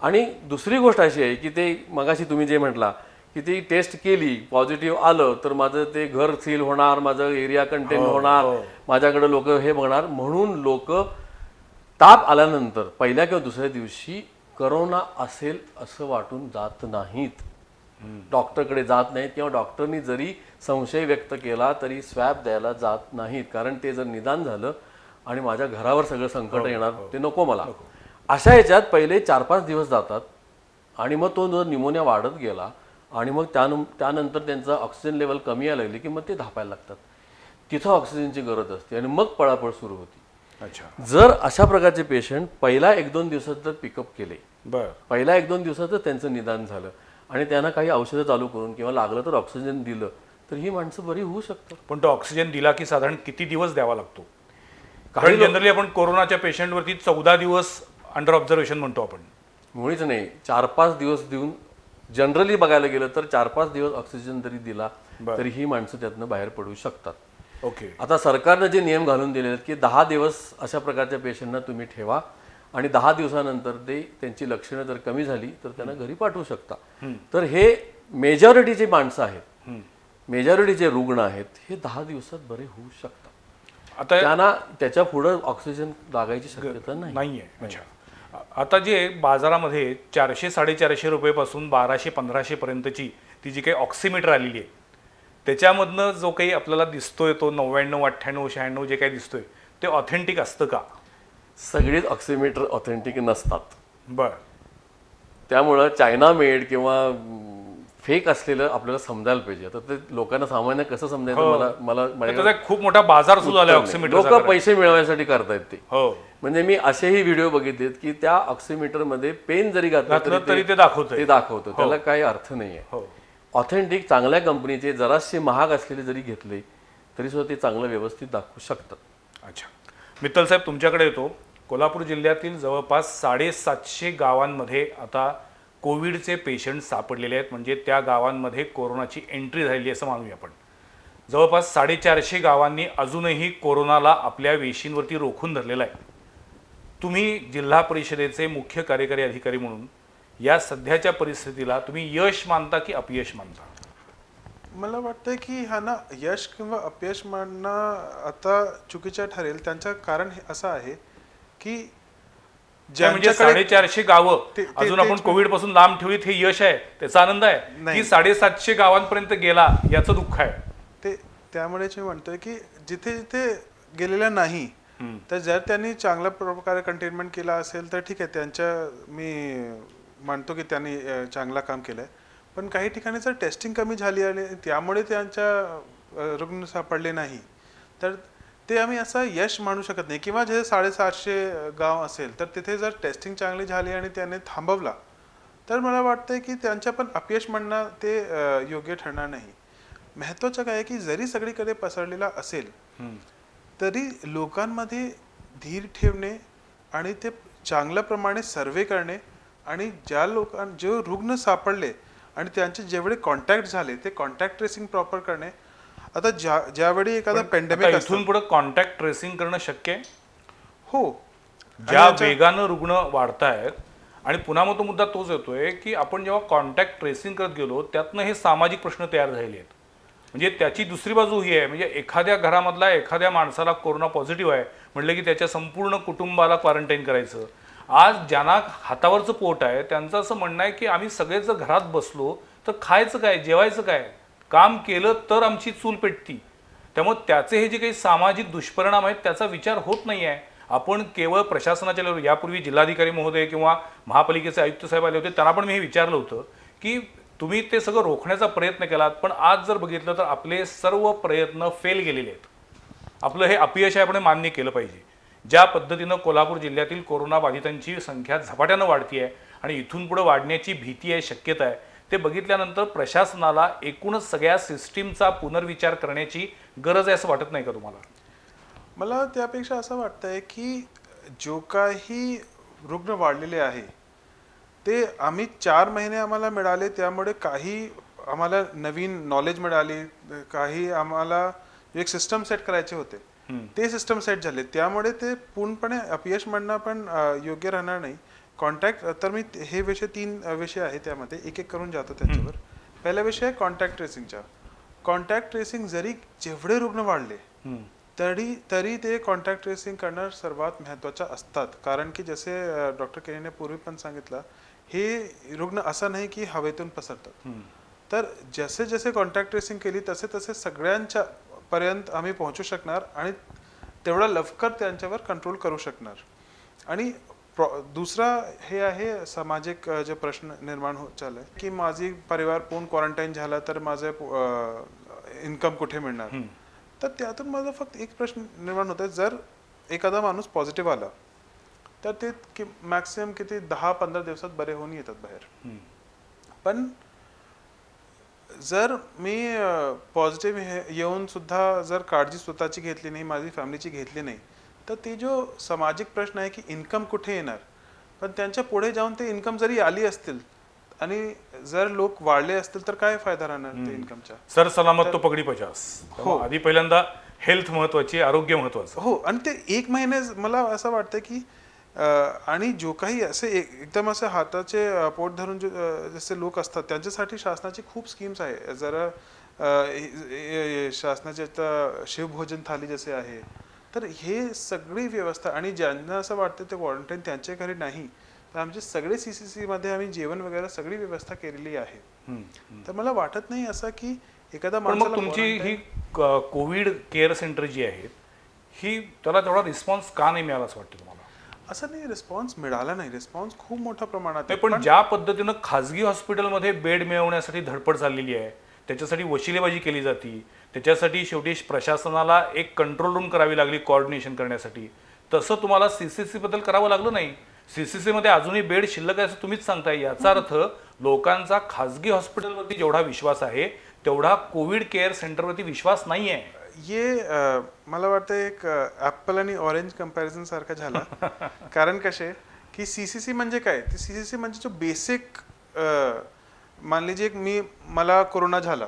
Speaker 2: आणि दुसरी गोष्ट अशी आहे की ते मगाशी तुम्ही जे म्हटला की ती टेस्ट केली, पॉझिटिव्ह आलं तर माझं ते घर सील होणार, माझं एरिया कंटेन होणार, माझ्याकडे लोक हे बघणार, म्हणून लोक ताप आल्यानंतर पहिल्या किंवा दुसऱ्या दिवशी करोना असेल असं वाटून जात नाहीत, डॉक्टरकडे जात नाहीत, किंवा डॉक्टरनी जरी संशय व्यक्त केला तरी स्वॅब द्यायला जात नाहीत, कारण ते जर निदान झालं आणि माझ्या घरावर सगळं संकट येणार, ते नको मला. अशा ह्याच्यात पहिले 4-5 दिवस जातात आणि मग तो जर न्यूमोनिया वाढत गेला आणि मग त्यानंतर त्यांचं ऑक्सिजन लेवल कमी यायला लागली की मग ते धापायला लागतात. तिथं ऑक्सिजनची गरज असते आणि मग पळापळ सुरू होती.
Speaker 1: अच्छा
Speaker 2: जर अशा प्रकारचे पेशंट पहिल्या 1-2 दिवसात जर पिकअप केले,
Speaker 1: बर
Speaker 2: पहिल्या 1-2 दिवसात जर त्यांचं निदान झालं आणि त्यांना काही औषधं चालू करून किंवा लागलं तर ऑक्सिजन दिलं तर ही माणसं बरी होऊ शकतात.
Speaker 1: पण तो ऑक्सिजन दिला की साधारण किती दिवस द्यावा लागतो? कारण जनरली आपण कोरोनाच्या पेशंटवरती 14 दिवस अंडर ऑब्झर्वेशन म्हणतो आपण.
Speaker 2: मुळीच नाही, 4-5 दिवस देऊन जनरली बघायला गेलं तर 4-5 दिवस ऑक्सिजन जरी दिला तरी ही माणसं त्यातनं बाहेर पडू शकतात.
Speaker 1: ओके
Speaker 2: आता सरकारनं जे नियम घालून दिले आहेत की 10 दिवस अशा प्रकारच्या पेशंटना तुम्ही ठेवा आणि 10 दिवसानंतर त्यांची लक्षणं जर कमी झाली तर त्यांना घरी पाठवू शकता. तर हे मेजॉरिटीची माणसं आहेत, मेजॉरिटीचे रुग्ण आहेत, हे 10 दिवसात बरे होऊ शकतात.
Speaker 1: आता
Speaker 2: त्यांना त्याच्या पुढं ऑक्सिजन लागायची शक्यता नाही.
Speaker 1: नाहीये. अच्छा, आता जे बाजारामध्ये 400-450 रुपयेपासून 1200-1500 पर्यंतची ती जी काही ऑक्सिमीटर आलेली आहे त्याच्यामधनं जो काही आपल्याला दिसतोय तो 99-98-96 जे काही दिसतोय ते ऑथेंटिक असतं का?
Speaker 2: सगळीच ऑक्सिमीटर ऑथेंटिक नसतात.
Speaker 1: बर
Speaker 2: त्यामुळं चायना मेड किंवा फेक असलेलं आपल्याला समजायला पाहिजे. आता ते लोकांना सामान्य कसं समजायचं मला
Speaker 1: त्याचा एक खूप मोठा बाजार सुरू झाला ऑक्सिमीटर.
Speaker 2: लोक पैसे मिळवण्यासाठी करतायत ते.
Speaker 1: हो,
Speaker 2: म्हणजे मी असेही व्हिडिओ बघितलेत की त्या ऑक्सिमीटर मध्ये पेन जरी घातलं
Speaker 1: तरी ते दाखवतंय.
Speaker 2: ते दाखवतं, त्याला काही अर्थ नाहीये.
Speaker 1: हो,
Speaker 2: ऑथेंटिक चांगल्या कंपनीचे जराशे महाग असलेले जरी घेतले तरी सुद्धा ते चांगलं व्यवस्थित दाखवू शकतात.
Speaker 1: अच्छा, मित्तल साहेब तुमच्याकडे येतो. कोल्हापूर जिल्ह्यातील जवळपास 750 गावांमध्ये आता कोविडचे पेशंट सापडलेले आहेत, म्हणजे त्या गावांमध्ये कोरोनाची एंट्री झालेली असं मानूया आपण. जवळपास 450 गावांनी अजूनही कोरोनाला आपल्या वेशींवरती रोखून धरलेला आहे. तुम्ही जिल्हा परिषदेचे मुख्य कार्यकारी अधिकारी म्हणून या सध्याच्या परिस्थितीला तुम्ही यश मानता की अपयश मानता?
Speaker 3: मला वाटतंय की हा ना यश किंवा अपयश मानणं आता चुकीचं ठरेल. त्यांचं कारण असं आहे की
Speaker 1: म्हणजे 450 गावं अजून आपण कोविड पासून लांब ठेवलीत हे यश आहे, त्याचा आनंद आहे की 750 गावांपर्यंत गेला याचं दुःख आहे?
Speaker 3: ते त्यामुळेच मी म्हणतोय की जिथे जिथे गेलेला नाही तर जर त्यांनी चांगल्या प्रकारे कंटेनमेंट केला असेल तर ठीक आहे, त्यांच्या मी मानतो की त्यांनी चांगला काम केलंय. पण काही ठिकाणी जर टेस्टिंग कमी झाली आणि त्यामुळे त्यांच्या रुग्ण सापडले नाही तर ते आम्ही असं यश मानू शकत नाही. किंवा जे 750 गाव असेल तर तिथे जर टेस्टिंग चांगली झाली आणि त्याने थांबवला तर मला वाटतंय की त्यांच्या पण अपयश म्हणणं ते योग्य ठरणार नाही. महत्त्वाचं काय आहे की जरी सगळीकडे पसरलेला असेल तरी लोकांमध्ये धीर ठेवणे आणि ते चांगल्या प्रमाणे सर्वे करणे आणि जे रुग्ण सापडले आणि त्यांचे जेवढे कॉन्टॅक्ट झाले ते कॉन्टॅक्ट ट्रेसिंग प्रॉपर करणे आता ज्यावेळी एखादा
Speaker 1: आता
Speaker 3: पेंडेमिक
Speaker 1: इथून पुढे कॉन्टॅक्ट ट्रेसिंग करणं शक्य आहे
Speaker 3: हो
Speaker 1: ज्या वेगानं रुग्ण वाढतायत. आणि पुन्हा मग तो मुद्दा तोच येतोय की आपण जेव्हा कॉन्टॅक्ट ट्रेसिंग करत गेलो त्यातनं हे सामाजिक प्रश्न तयार झालेले आहेत. म्हणजे त्याची दुसरी बाजू ही आहे, म्हणजे एखाद्या घरामधला एखाद्या माणसाला कोरोना पॉझिटिव्ह आहे म्हटलं की त्याच्या संपूर्ण कुटुंबाला क्वारंटाईन करायचं. आज ज्यांना हातावरचं पोट आहे त्यांचं असं म्हणणं आहे की आम्ही सगळेच जर घरात बसलो तर खायचं काय, जेवायचं काय, काम केलं तर आमची चूल पेटती. त्यामुळे त्याचे हे जे काही सामाजिक दुष्परिणाम आहेत त्याचा विचार होत नाही आहे. आपण केवळ प्रशासनाच्या लेवलवर, यापूर्वी जिल्हाधिकारी महोदय किंवा महापालिकेचे आयुक्त साहेब आले होते त्यांना पण मी हे विचारलं होतं की तुम्ही ते सगळं रोखण्याचा प्रयत्न केलात, पण आज जर बघितलं तर आपले सर्व प्रयत्न फेल गेलेले आहेत. आपलं हे अपयश आहे, आपण हे मान्य केलं पाहिजे. ज्या पद्धतीनं कोल्हापूर जिल्ह्यातील कोरोना बाधितांची संख्या झपाट्यानं वाढती आहे आणि इथून पुढे वाढण्याची भीती आहे, शक्यता आहे, ते बघितल्यानंतर प्रशासनाला एकूणच सगळ्या सिस्टीमचा पुनर्विचार करण्याची गरज आहे असं वाटत नाही का तुम्हाला?
Speaker 3: मला त्यापेक्षा असं वाटतंय की जो काही रुग्ण वाढलेले आहे ते आम्ही 4 महिने आम्हाला मिळाले, त्यामुळे काही आम्हाला नवीन नॉलेज मिळाली, काही आम्हाला एक सिस्टम सेट करायचे होते ते सिस्टम सेट झाले, त्यामुळे ते पूर्णपणे अपयश म्हणणं पण योग्य राहणार नाही. कॉन्टॅक्ट तर मी हे विषय 3 विषय आहे त्यामध्ये एक एक करून जातो त्याच्यावर. पहिला विषय आहे कॉन्टॅक्ट ट्रेसिंगचा. कॉन्टॅक्ट ट्रेसिंग जरी जेवढे रुग्ण वाढले तरी ते कॉन्टॅक्ट ट्रेसिंग करणं सर्वात महत्त्वाचं असतात. कारण की जसे डॉक्टर केरीने पूर्वी पण सांगितलं, हे रुग्ण असं नाही की हवेतून पसरतात. तर जसे जसे कॉन्टॅक्ट ट्रेसिंग केली तसे तसे सगळ्यांच्या पर्यंत आम्ही पोहोचू शकणार आणि तेवढा लवकर त्यांच्यावर कंट्रोल करू शकणार. आणि दुसरा हे आहे सामाजिक जे प्रश्न निर्माण होत चाललाय की माझी परिवार पूर्ण क्वारंटाईन झाला तर माझे इन्कम कुठे मिळणार. तर त्यातून माझा फक्त एक प्रश्न निर्माण होतोय, जर एखादा माणूस पॉझिटिव्ह आला तर ते मॅक्सिमम किती 10-15 दिवसात बरे होऊन येतात बाहेर. पण जर मी पॉझिटिव्ह येऊन सुद्धा जर काळजी स्वतःची घेतली नाही, माझी फॅमिलीची घेतली नाही, तर ते जो सामाजिक प्रश्न आहे की इन्कम कुठे येणार. पण त्यांच्या पुढे जाऊन ते इन्कम जरी आली असतील आणि जर लोक वाढले असतील तर काय फायदा राहणार ते इन्कमचा.
Speaker 1: सर सलामत तो पगडी पचास. हो, आधी पहिल्यांदा हेल्थ महत्वाची, आरोग्य महत्वाचं.
Speaker 3: हो, आणि ते 1 महिने मला असं वाटतं की आणि जो काही असे एकदम असे हाताचे पोट धरून जसे लोक असतात त्यांच्यासाठी शासनाची खूप स्कीम्स आहे. जरा शासनाचे शिवभोजन थाली जसे आहे, तर हे सगळी व्यवस्था, आणि ज्यांना असं वाटतं ते क्वारंटाईन त्यांच्या घरी नाही, तर आमचे सगळे CCC मध्ये आम्ही जेवण वगैरे सगळी व्यवस्था केलेली आहे. तर मला वाटत नाही असं की एखादा
Speaker 1: पण मग तुमची ही कोविड केअर सेंटर जी आहेत ही त्याला तेवढा रिस्पॉन्स का नाही मिळाला असं वाटतं तुम्हाला?
Speaker 3: असं नाही, रिस्पॉन्स मिळाला नाही, रिस्पॉन्स खूप मोठ्या प्रमाणात आहे.
Speaker 1: पण ज्या पद्धतीनं खाजगी हॉस्पिटलमध्ये बेड मिळवण्यासाठी धडपड चाललेली आहे, त्याच्यासाठी वशिलेबाजी केली जाते, त्याच्यासाठी शेवटी प्रशासनाला एक कंट्रोल रूम करावी लागली कोऑर्डिनेशन करण्यासाठी, तसं तुम्हाला CCC बद्दल करावं लागलं नाही. CCC मध्ये अजूनही बेड शिल्लक आहे असं तुम्हीच सांगताय. याचा अर्थ लोकांचा खाजगी हॉस्पिटलवरती जेवढा विश्वास आहे तेवढा कोविड केअर सेंटरवरती विश्वास नाही आहे.
Speaker 3: मला वाटतं एक ऍपल आणि ऑरेंज कंपॅरिझन सारखं झालं. कारण कसे की CCC म्हणजे काय, ते CCC म्हणजे जो बेसिक, मान लीजिए मला कोरोना झाला,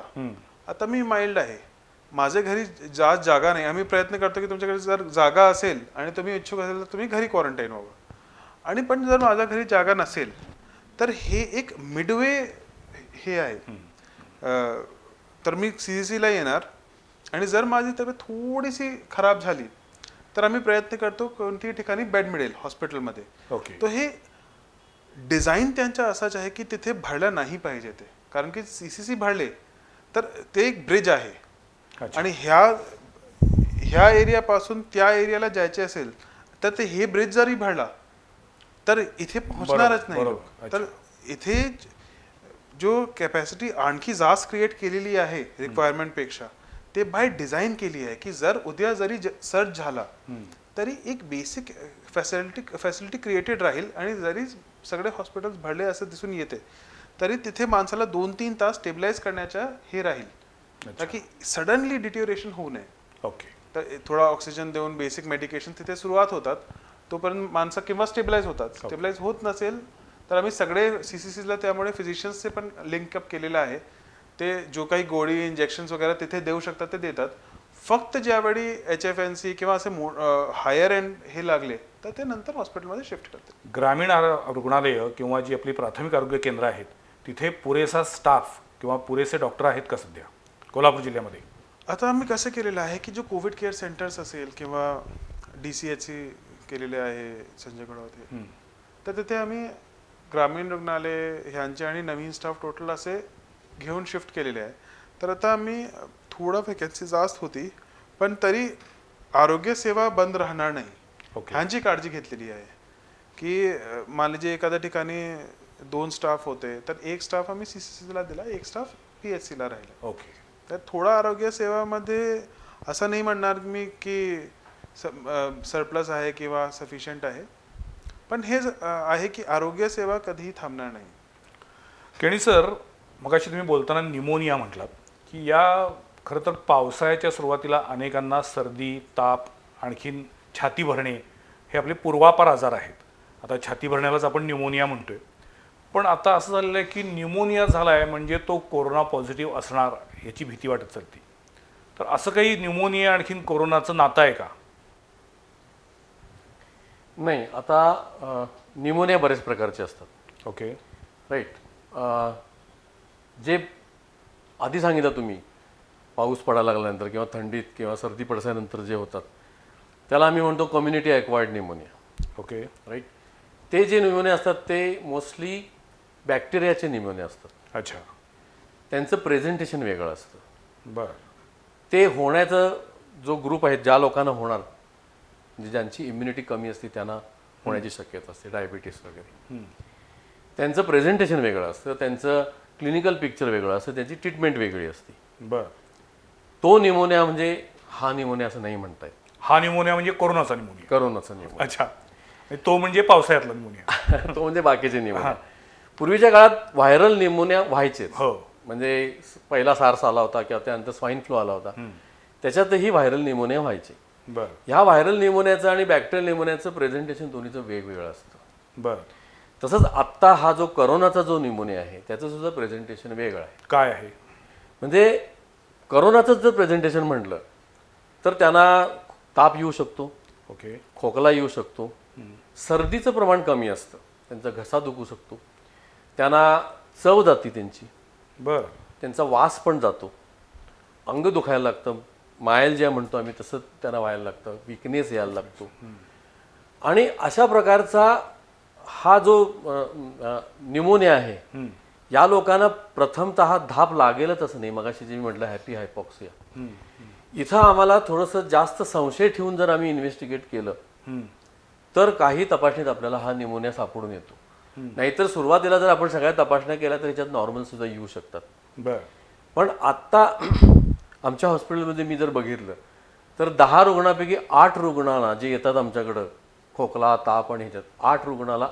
Speaker 3: आता मी माइल्ड आहे, माझ्या घरी जागा नाही, आम्ही प्रयत्न करतो की तुमच्याकडे जर जागा असेल आणि तुम्ही इच्छुक असेल तर तुम्ही घरी क्वारंटाईन व्हावं. आणि पण जर माझ्या घरी जागा नसेल तर हे एक मिडवे हे आहे. तर मी CCC ला येणार आणि जर माझी तब्येत थोडीशी खराब झाली तर आम्ही प्रयत्न करतो कोणत्याही ठिकाणी बेड मिळेल हॉस्पिटलमध्ये.
Speaker 1: ओके.
Speaker 3: तो हे डिझाईन त्यांचा असाच आहे की तिथे भरलं नाही पाहिजे ते, कारण की CCC भरले तर ते एक ब्रिज आहे. आणि ह्या एरियापासून त्या एरियाला जायचे असेल तर ते हे ब्रिज जरी भरला तर इथे पोहोचणारच नाही लोक. तर इथे जो कॅपॅसिटी आणखी जास्त क्रिएट केलेली आहे रिक्वायरमेंट पेक्षा, ते बाय डिझाईन केली आहे की जर उद्या जरी सर्च झाला तरी एक बेसिक फॅसिलिटी क्रिएटेड राहील. आणि जरी सगळे हॉस्पिटल्स भरले असं दिसून येते तरी तिथे माणसाला 2-3 तास स्टेबलाइज करण्याच्या हे राहील, ताकी सडनली डिट्युरेशन होऊ नये.
Speaker 1: ओके.
Speaker 3: तर थोडा ऑक्सिजन देऊन बेसिक मेडिकेशन तिथे सुरुवात होतात, तोपर्यंत माणसं किंवा स्टेबलाइज होतात. स्टेबलाइज होत नसेल तर आम्ही सगळे CCCला त्यामुळे फिजिशियन्सचे पण लिंकअप केलेलं आहे. ते जो काही गोळी इंजेक्शन वगैरे तिथे देऊ शकतात ते देतात. फक्त ज्यावेळी HFNC किंवा असे हायर एंड हे लागले तर ते नंतर हॉस्पिटलमध्ये शिफ्ट करतात.
Speaker 1: ग्रामीण रुग्णालयं किंवा जी आपली प्राथमिक आरोग्य केंद्र आहेत तिथे पुरेसा स्टाफ किंवा पुरेसे डॉक्टर आहेत का सध्या कोल्हापूर जिल्ह्यामध्ये?
Speaker 3: आता आम्ही कसं केलेलं आहे की जो कोविड केअर सेंटर्स असेल किंवा DCHC केलेले आहे संजय गडावते, तर तिथे आम्ही ग्रामीण रुग्णालय ह्यांचे आणि नवीन स्टाफ टोटल असे घेऊन शिफ्ट केलेले आहे. तर आता आम्ही थोडा व्हॅकन्सी जास्त होती पण तरी आरोग्य सेवा बंद राहणार नाही
Speaker 1: ओके.
Speaker 3: ह्यांची काळजी घेतलेली आहे की मान लीजिए एखाद्या ठिकाणी 2 स्टाफ होते तर एक स्टाफ आम्ही CCCला दिला, एक स्टाफ PHCला राहिला.
Speaker 1: ओके.
Speaker 3: तर थोडा आरोग्य सेवामध्ये असं नाही म्हणणार मी की सरप्लस आहे किंवा सफिशियंट आहे, पण हे आहे की आरोग्य सेवा कधीही थांबणार नाही.
Speaker 1: केणी सर, मगाशी तुम्ही बोलताना निमोनिया म्हटलात की या खरं तर पावसाळ्याच्या सुरुवातीला अनेकांना सर्दी, ताप, आणखीन छाती भरणे हे आपले पूर्वापार आजार आहेत. आता छाती भरण्यालाच आपण न्यूमोनिया म्हणतोय, पण आता असं झालेलं आहे की न्यूमोनिया झाला आहे म्हणजे तो कोरोना पॉझिटिव्ह असणार याची भीती वाटत चालते. तर असं काही न्यूमोनिया आणखीन कोरोनाचं नातं आहे का?
Speaker 2: नाही, आता न्यूमोनिया बरेच प्रकारचे असतात.
Speaker 1: ओके.
Speaker 2: राईट. जे आधी सांगितलं तुम्ही, पाऊस पडायला लागल्यानंतर किंवा थंडीत किंवा सर्दी पडल्यानंतर जे होतात त्याला आम्ही म्हणतो community acquired pneumonia.
Speaker 1: Okay.
Speaker 2: Right. ते जे न्यूमोनिया असतात ते मोस्टली बॅक्टेरियाचे न्यूमोनिया असतात.
Speaker 1: अच्छा.
Speaker 2: त्यांचं प्रेझेंटेशन वेगळं असतं.
Speaker 1: बरं.
Speaker 2: ते होण्याचं जो ग्रुप आहे, ज्या लोकांना होणार, म्हणजे ज्यांची इम्युनिटी कमी असते त्यांना होण्याची शक्यता असते, डायबिटीस वगैरे, त्यांचं प्रेझेंटेशन वेगळं असतं, त्यांचं क्लिनिकल पिक्चर वेगळं असतं, त्यांची ट्रीटमेंट वेगळी असते.
Speaker 1: बरं.
Speaker 2: तो न्यूमोनिया म्हणजे हा न्यूमोनिया असं नाही म्हणता येत.
Speaker 1: हा न्यूमोनिया म्हणजे कोरोनाचा न्यूमोनिया?
Speaker 2: करोनाचा न्यूमोनिया.
Speaker 1: अच्छा. तो म्हणजे पावसाळ्यातला न्यूमोनिया.
Speaker 2: तो म्हणजे बाकीचे न्यूमोनिया. पूर्वीच्या काळात व्हायरल न्यूमोनिया व्हायचेच.
Speaker 1: हो.
Speaker 2: म्हणजे पहिला सार्स आला होता किंवा त्यानंतर स्वाईन फ्लू आला होता, त्याच्यातही व्हायरल न्यूमोनिया व्हायचे.
Speaker 1: बरं.
Speaker 2: ह्या व्हायरल न्यूमोनियाचं आणि बॅक्टेरियल न्यूमोनियाचं प्रेझेंटेशन दोन्हीचं वेगवेगळं असतं.
Speaker 1: बरं.
Speaker 2: तसंच आत्ता हा जो करोनाचा जो न्यूमोनिया आहे त्याचं सुद्धा प्रेझेंटेशन वेगळं आहे.
Speaker 1: काय आहे?
Speaker 2: म्हणजे करोनाचं जर प्रेझेंटेशन म्हटलं तर त्यांना ताप येऊ शकतो,
Speaker 1: ओके.
Speaker 2: खोकला येऊ शकतो, सर्दीचं प्रमाण कमी असतं, त्यांचा घसा दुखू शकतो, त्यांना चव जाते त्यांची,
Speaker 1: बरं.
Speaker 2: त्यांचा वास पण जातो, अंग दुखायला लागतं, मायल्जिया म्हणतो आम्ही तसं त्यांना व्हायला लागतं, विकनेस यायला लागतो. आणि अशा प्रकारचा हा जो न्यूमोनिया आहे, या लोकांना प्रथमतः धाप लागेलच असं नाही. मगाशी जे मी म्हटलं हॅपी हायपॉक्सिया, इथं आम्हाला थोडंसं जास्त संशय ठेवून जर आम्ही इन्व्हेस्टिगेट केलं तर काही तपासणीत आपल्याला हा न्यूमोनिया सापडून येतो. नाहीतर सुरुवातीला जर आपण सगळ्या तपासण्या केल्या तर ह्याच्यात नॉर्मल सुद्धा येऊ शकतात.
Speaker 1: बरं.
Speaker 2: पण आत्ता आमच्या हॉस्पिटलमध्ये मी जर बघितलं तर 10 रुग्णांपैकी 8 रुग्णांना जे येतात आमच्याकडं खोकला, ताप आणि ह्याच्यात 8 रुग्णाला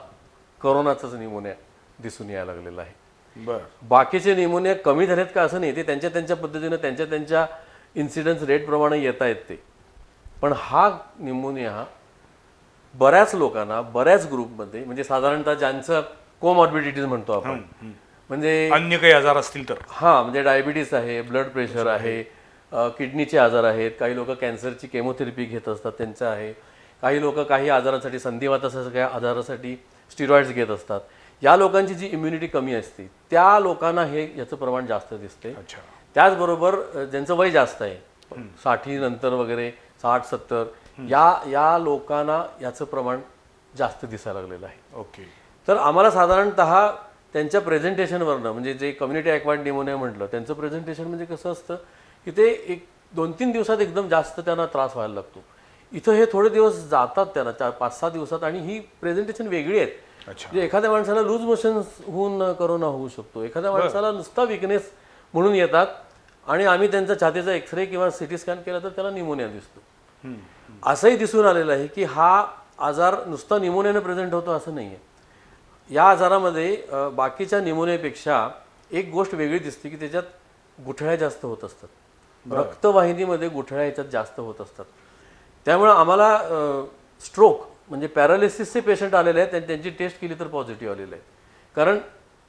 Speaker 2: करोनाचाच न्यूमोनिया दिसून यायला लागलेला आहे.
Speaker 1: बरं.
Speaker 2: बाकीचे न्यूमोनिया कमी झालेत का असं नाही, ते त्यांच्या त्यांच्या पद्धतीनं त्यांच्या इन्सिडन्स रेटप्रमाणे येत आहेत ते. पण हा न्यूमोनिया हा बऱ्याच लोकांना बऱ्याच ग्रुपमध्ये, म्हणजे साधारणतः ज्यांचं कोमॉर्बिडिटीज म्हणतो आपण, म्हणजे
Speaker 1: अन्य काही आजार असतील तर,
Speaker 2: हां, म्हणजे डायबिटीस आहे, ब्लड प्रेशर आहे, किडनीचे आजार आहेत, काही लोक कॅन्सरची केमोथेरपी घेत असतात त्यांचं आहे, काही लोक काही आजारांसाठी, संधिवाताच्या सगळ्या आजारासाठी स्टिरॉइड्स घेत असतात. या लोकांची जी इम्युनिटी कमी असते त्या लोकांना याचं प्रमाण जास्त दिसते.
Speaker 1: अच्छा.
Speaker 2: त्याचबरोबर ज्यांचं वय जास्त आहे, 60 नंतर वगैरे, 60-70, या लोकांना याचं प्रमाण जास्त दिसायला लागलेलं आहे.
Speaker 1: ओके.
Speaker 2: तर आम्हाला साधारणतः त्यांच्या प्रेझेंटेशनवरनं, म्हणजे जे कम्युनिटी ॲक्वायर्ड न्यूमोनिया म्हटलं, त्यांचं प्रेझेंटेशन म्हणजे कसं असतं की ते 1-2-3 दिवसात एकदम जास्त त्यांना त्रास व्हायला लागतो. इथं हे थोडे दिवस जातात त्यांना, 4-5-6 दिवसात, आणि ही प्रेझेंटेशन वेगळी आहेत. म्हणजे एखाद्या माणसाला लूज मोशन होऊन करोना होऊ शकतो, एखाद्या माणसाला नुसता विकनेस म्हणून येतात आणि आम्ही त्यांचा छातीचा एक्सरे किंवा CT स्कॅन केला तर त्याला न्यूमोनिया दिसतो. असंही दिसून आलेलं आहे की हा आजार नुसता न्यूमोनियाने प्रेझेंट होतो असं नाही आहे. या आजारामध्ये बाकीच्या न्यूमोनियापेक्षा एक गोष्ट वेगळी दिसते की त्याच्यात गुठळ्या जास्त होत असतात, रक्तवाहिनीमध्ये गुठळ्या याच्यात जास्त होत असतात. त्यामुळे आम्हाला स्ट्रोक म्हणजे पॅरालिसिसचे पेशंट आलेले आहेत, त्यांची टेस्ट केली तर पॉझिटिव्ह आलेलं आहे, कारण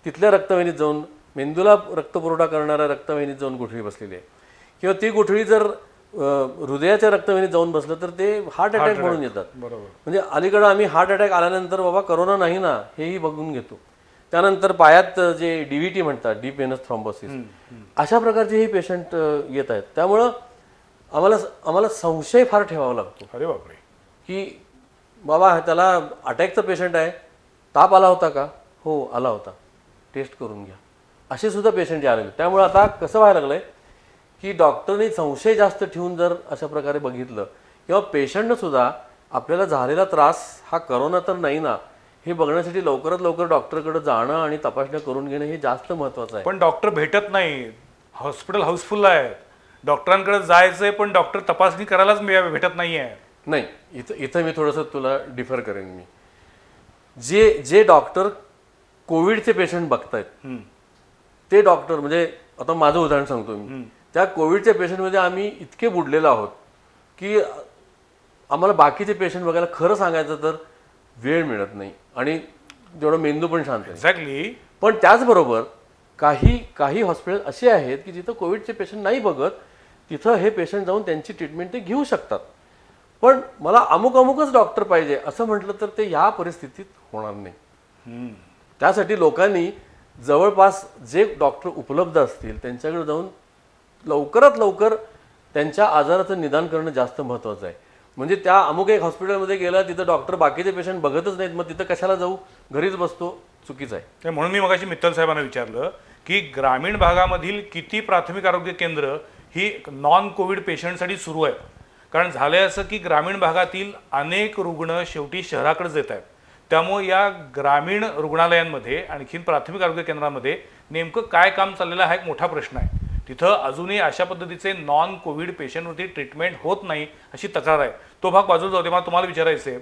Speaker 2: तिथल्या रक्तवाहिनीत जाऊन मेंदूला रक्तपुरवठा करणाऱ्या रक्तवाहिनीत जाऊन गुठळी बसलेली आहे किंवा ती गुठळी जर हृदयाच्या रक्तवाहिनीत जाऊन बसलं तर ते हार्ट अटॅक म्हणून येतात.
Speaker 1: बरोबर.
Speaker 2: म्हणजे अलीकडं आम्ही हार्ट अटॅक आल्यानंतर बाबा करोना नाही ना हेही बघून घेतो. त्यानंतर पायात जे DVT म्हणतात, डीप व्हेनस थ्रॉम्बोसिस, अशा प्रकारचे हे पेशंट येत आहेत. त्यामुळं आम्हाला संशय फार ठेवावा लागतो
Speaker 1: अरे बापरे.
Speaker 2: की बाबा त्याला अटॅकचा पेशंट आहे, ताप आला होता का? हो आला होता, टेस्ट करून घ्या. असे सुद्धा पेशंट आलेले. त्यामुळे आता कसं व्हायला लागलंय की डॉक्टरने संशय जास्त ठेवून जर अशा प्रकारे बघितलं किंवा पेशंटनं सुद्धा आपल्याला झालेला त्रास हा करोना तर नाही ना हे बघण्यासाठी लवकरात लवकर डॉक्टरकडे जाणं आणि तपासण्या करून घेणं हे जास्त महत्त्वाचं आहे.
Speaker 1: पण डॉक्टर भेटत नाही, हॉस्पिटल हाऊसफुल आहे, डॉक्टरांकडे जायचंय पण डॉक्टर तपासणी करायलाच भेटत नाहीये.
Speaker 2: नाही, इथं मी थोडंसं तुला डिफर करेन. मी जे डॉक्टर कोविडचे पेशंट बघतायत ते डॉक्टर, म्हणजे आता माझं उदाहरण सांगतो मी, त्या कोविडच्या पेशंटमध्ये आम्ही इतके बुडलेलो आहोत की आम्हाला बाकीचे पेशंट बघायला खरं सांगायचं तर वेळ मिळत नाही आणि जेवढं मेंदू पण शांत आहे.
Speaker 1: एक्झॅक्टली.
Speaker 2: पण त्याचबरोबर काही हॉस्पिटल असे आहेत की जिथं कोविडचे पेशंट नाही बघत, तिथं हे पेशंट जाऊन त्यांची ट्रीटमेंट ते घेऊ शकतात. पण मला अमुकच डॉक्टर पाहिजे असं म्हटलं तर ते या परिस्थितीत होणार नाही. त्यासाठी लोकांनी जवळपास जे डॉक्टर उपलब्ध असतील त्यांच्याकडे जाऊन लवकरात लवकर त्यांच्या आजाराचं निदान करणं जास्त महत्त्वाचं आहे. म्हणजे त्या अमुक एक हॉस्पिटलमध्ये गेला तिथं डॉक्टर बाकीचे पेशंट बघतच नाहीत, मग तिथं कशाला जाऊ, घरीच बसतो, चुकीचं आहे.
Speaker 1: म्हणून मी मगाशी मित्तल साहेबांना विचारलं की ग्रामीण भागामधील किती प्राथमिक आरोग्य केंद्र ही नॉन कोविड पेशंटसाठी सुरू आहेत. कारण झालंय असं की ग्रामीण भागातील अनेक रुग्ण शेवटी शहराकडेच येत आहेत. त्यामुळे या ग्रामीण रुग्णालयांमध्ये आणखीन प्राथमिक आरोग्य केंद्रामध्ये नेमकं काय काम चाललेलं हा एक मोठा प्रश्न आहे. तिथं अजूनही अशा पद्धतीचे नॉन कोविड पेशंटवरती ट्रीटमेंट होत नाही अशी तक्रार आहे. तो भाग बाजूला जाऊ दे. मला तुम्हाला विचारायचं आहे,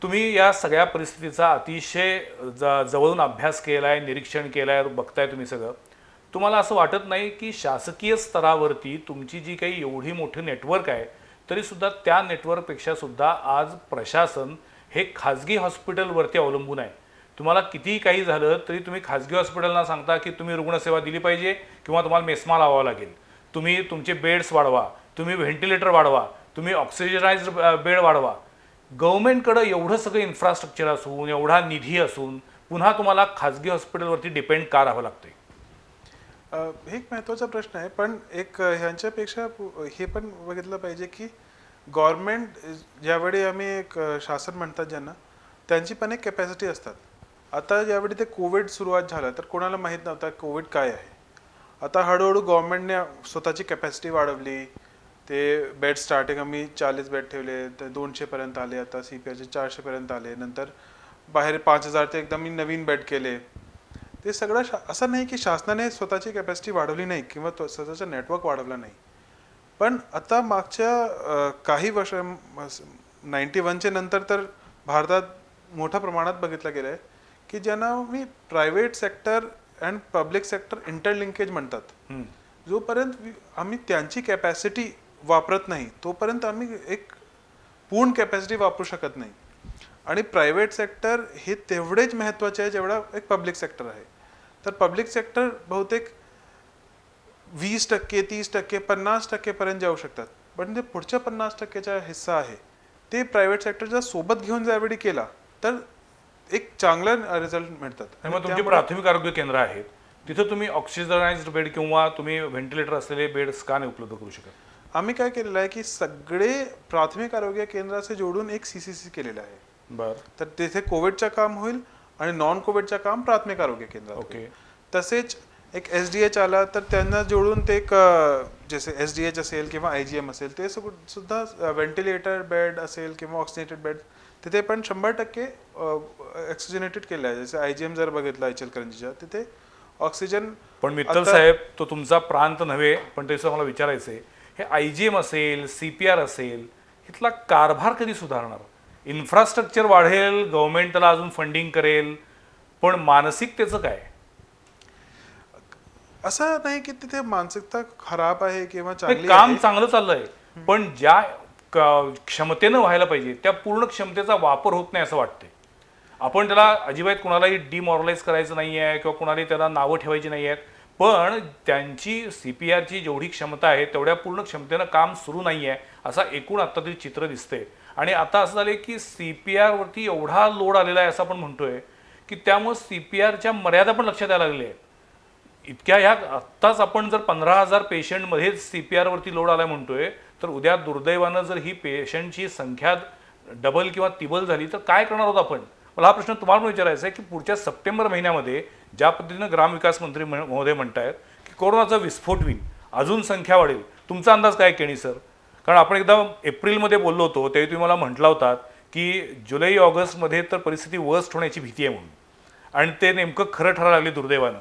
Speaker 1: तुम्ही या सगळ्या परिस्थितीचा अतिशय जवळून अभ्यास केला आहे, निरीक्षण केलं आहे, बघताय तुम्ही सगळं. तुम्हाला असं वाटत नाही की शासकीय स्तरावरती तुमची जी काही एवढी मोठी नेटवर्क आहे तरीसुद्धा त्या नेटवर्कपेक्षा सुद्धा आज प्रशासन हे खाजगी हॉस्पिटलवरती अवलंबून आहे. तुम्हाला कितीही काही झालं तरी तुम्ही खाजगी हॉस्पिटलना सांगता की तुम्ही रुग्णसेवा दिली पाहिजे किंवा तुम्हाला मेस्मा लावावा लागेल, तुम्ही तुमचे बेड्स वाढवा, तुम्ही व्हेंटिलेटर वाढवा, तुम्ही ऑक्सिजनाइज्ड बेड वाढवा. गव्हर्नमेंटकडं एवढं सगळं इन्फ्रास्ट्रक्चर असून, एवढा निधी असून पुन्हा तुम्हाला खाजगी हॉस्पिटलवरती डिपेंड का राहावं लागते?
Speaker 3: एक महत्त्वाचा प्रश्न आहे. पण एक ह्यांच्यापेक्षा हे पण बघितलं पाहिजे की गव्हर्नमेंट ज्यावेळी आम्ही एक शासन म्हणतात ज्यांना, त्यांची पण एक कॅपॅसिटी असतात. आता ज्यावेळी ते कोविड सुरुवात झालं तर कोणाला माहीत नव्हता कोविड काय आहे. आता हळूहळू गव्हर्नमेंटने स्वतःची कॅपॅसिटी वाढवली. ते बेड स्टार्टिंग आम्ही 40 बेड ठेवले, ते 200पर्यंत आले, आता CPRचे 400पर्यंत आले, नंतर बाहेर 5000 एकदम नवीन बेड केले. ते सगळं असं नाही की शासनाने स्वतःची कॅपॅसिटी वाढवली नाही किंवा स्वतःचं नेटवर्क वाढवलं नाही. पण आता मागच्या काही वर्ष 91च्या नंतर तर भारतात मोठ्या प्रमाणात बघितलं गेलं आहे की ज्यांना मी private sector and public sector interlinkage म्हणतात. जोपर्यंत आम्ही त्यांची कॅपॅसिटी वापरत नाही तोपर्यंत आम्ही एक पूर्ण कॅपॅसिटी वापरू शकत नाही. आणि प्रायव्हेट सेक्टर हे तेवढेच महत्त्वाचे आहे जेवढा एक पब्लिक सेक्टर आहे. तर पब्लिक सेक्टर बहुतेक 20%, 30%, 50%पर्यंत जाऊ शकतात. पण जे पुढच्या 50%चा हिस्सा आहे ते प्रायव्हेट सेक्टरच्या सोबत घेऊन ज्यावेळी केला तर एक चांगला रिझल्ट मिळतात.
Speaker 1: मग तुमची प्राथमिक आरोग्य केंद्र आहेत तिथं तुम्ही ऑक्सिजनाइज्ड बेड किंवा तुम्ही व्हेंटिलेटर असलेले बेड्स का नाही उपलब्ध करू शकत?
Speaker 3: आम्ही काय केलेलं आहे की सगळे प्राथमिक आरोग्य केंद्राचे जोडून एक CCC केलेलं आहे.
Speaker 1: बरं.
Speaker 3: तर तिथे कोविडचं काम होईल आणि नॉन कोविडचं काम प्राथमिक आरोग्य केंद्रात.
Speaker 1: ओके.
Speaker 3: तसेच एक SDH आला तर त्यांना जोडून ते एक जसे SDH असेल किंवा IGM असेल ते सुद्धा व्हेंटिलेटर बेड असेल किंवा ऑक्सिजनेटेड बेड तिथे पण 100% ऑक्सिजनेटेड केलं आहे. जसे IGM जर बघितलं इचलकरंजीच्या तिथे ऑक्सिजन.
Speaker 1: पण मित्तल साहेब, तो तुमचा प्रांत नव्हे, पण त्याचं मला विचारायचं आहे, हे IGM असेल, CPR असेल, इथला कारभार कधी सुधारणार? इन्फ्रास्ट्रक्चर वाढेल, गव्हर्नमेंट त्याला अजून फंडिंग करेल, पण मानसिकतेचं काय?
Speaker 3: असं नाही की तिथे मानसिकता खराब आहे किंवा चांगली
Speaker 1: काम
Speaker 3: आहे.
Speaker 1: चांगलं चाललंय, पण ज्या क्षमतेनं व्हायला पाहिजे त्या पूर्ण क्षमतेचा वापर होत नाही असं वाटतंय. आपण त्याला अजिबात कुणालाही डिमॉरलाइज करायचं नाही आहे किंवा कुणालाही त्याला नावं ठेवायची नाही आहेत, पण त्यांची CPRची जेवढी क्षमता आहे तेवढ्या पूर्ण क्षमतेनं काम सुरू नाही आहे असा एकूण आत्ता तरी चित्र दिसते. आणि आता असं झालं की CPR वरती एवढा लोड आलेला आहे असं आपण म्हणतोय की त्यामुळे CPRच्या मर्यादा पण लक्षात यायला लागल्या आहेत. इतक्या ह्या आत्ताच आपण जर 15,000 पेशंटमध्येच CPR वरती लोड आलाय म्हणतोय, तर उद्या दुर्दैवानं जर ही पेशंटची संख्या डबल किंवा तिबल झाली तर काय करणार आहोत आपण? मला हा प्रश्न तुम्हाला पण विचारायचा आहे की पुढच्या सप्टेंबर महिन्यामध्ये ज्या पद्धतीनं ग्रामविकास मंत्री महोदय म्हणतायत की कोरोनाचा विस्फोट होईल, अजून संख्या वाढेल, तुमचा अंदाज काय केणी सर? कारण आपण एकदा एप्रिलमध्ये बोललो होतो तेव्हा तुम्ही मला म्हटला होतात की जुलै ऑगस्टमध्ये तर परिस्थिती वर्स्ट होण्याची भीती आहे म्हणून, आणि ते नेमकं खरं ठरायला लागले दुर्दैवानं.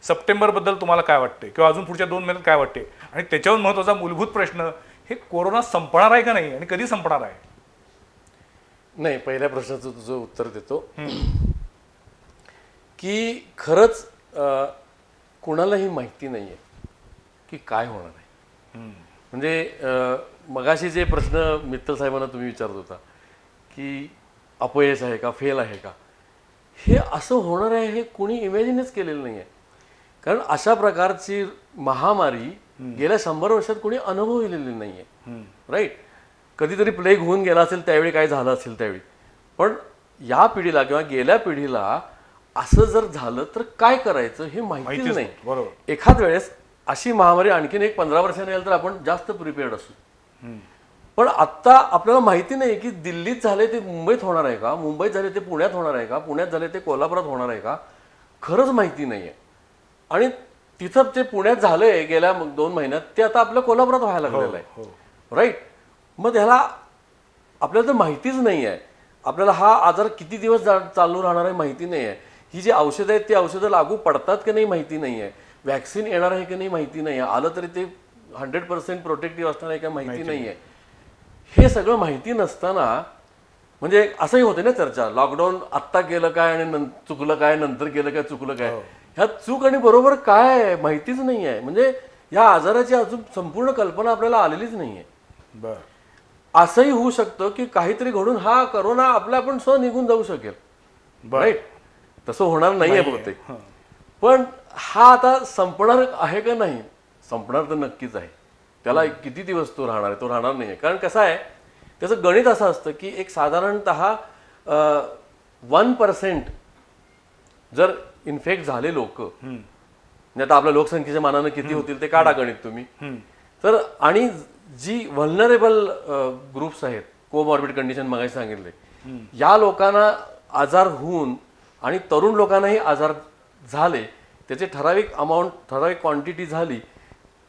Speaker 1: सप्टेंबरबद्दल तुम्हाला काय वाटते किंवा अजून पुढच्या 2 महिन्यात काय वाटते? आणि त्याच्याहून महत्त्वाचा मूलभूत प्रश्न, हे कोरोना संपणार आहे का नाही आणि कधी संपणार आहे?
Speaker 2: नाही, पहिल्या प्रश्नाचं तुझं उत्तर देतो की खरंच कुणालाही माहिती नाही आहे की काय होणार आहे. म्हणजे मगाशी जे प्रश्न मित्तल साहेबांना तुम्ही विचारत होता की अपयश आहे का, फेल आहे का, हे असं होणार आहे हे कुणी इमॅजिनच केलेलं नाही आहे. कारण अशा प्रकारची महामारी गेल्या 100 वर्षात कोणी अनुभवलेली नाही आहे. राईट? कधीतरी प्लेग होऊन गेला असेल त्यावेळी काय झालं असेल त्यावेळी, पण या पिढीला किंवा गेल्या पिढीला असं जर झालं तर काय करायचं हे माहितीच नाही.
Speaker 1: बरोबर.
Speaker 2: एखाद वेळेस अशी महामारी आणखीन एक 15 वर्षांनी येईल तर आपण जास्त प्रिपेअर्ड असू. पण आत्ता आपल्याला माहिती नाही की दिल्लीत झाले ते मुंबईत होणार आहे का, मुंबईत झाले ते पुण्यात होणार आहे का, पुण्यात झाले ते कोल्हापुरात होणार आहे का, खरंच माहिती नाही आहे. आणि तिथं ते पुण्यात झालंय गेल्या 2 महिन्यात ते आता आपल्या कोल्हापुरात व्हायला लागलेलं आहे. राईट? मग ह्याला आपल्याला तर माहितीच नाही आहे. आपल्याला हा आजार किती दिवस चालू राहणार आहे माहिती नाही आहे. ही जी औषधं आहेत ती औषधं लागू पडतात की नाही माहिती नाही आहे. वॅक्सिन येणार आहे की नाही माहिती नाही आहे. आलं तरी ते 100% प्रोटेक्टिव्ह असणार आहे का माहिती नाही आहे. हे सगळं माहिती नसताना म्हणजे असंही होते ना चर्चा, लॉकडाऊन आत्ता केलं काय आणि चुकलं काय, नंतर केलं काय, चुकलं काय. ह्या चूक आणि बरोबर काय आहे माहितीच नाही आहे. म्हणजे या आजाराची अजून संपूर्ण कल्पना आपल्याला आलेलीच नाही आहे.
Speaker 1: बरं.
Speaker 2: असंही होऊ शकतं की काहीतरी घडून हा करोना आपल्या आपण निघून जाऊ शकेल. राईट? तसं होणार नाहीये बहुतेक. पण हा आता संपणार आहे का नाही? संपणार तर नक्कीच आहे. त्याला किती दिवस तो राहणार आहे? तो राहणार नाहीये. कारण कसं आहे, त्याचं गणित असं असतं की एक साधारणतः 1% जर इन्फेक्ट झाले लोक, म्हणजे आता आपल्या लोकसंख्येच्या मानानं किती होतील ते काढा गणित तुम्ही, तर आणि जी व्हल्नरेबल ग्रुप्स आहेत, कोमॉर्बिड कंडिशन मगाशी सांगितले, या लोकांना आजार होऊन आणि तरुण लोकांनाही आजार झाले, त्याचे ठराविक अमाऊंट, ठराविक क्वांटिटी झाली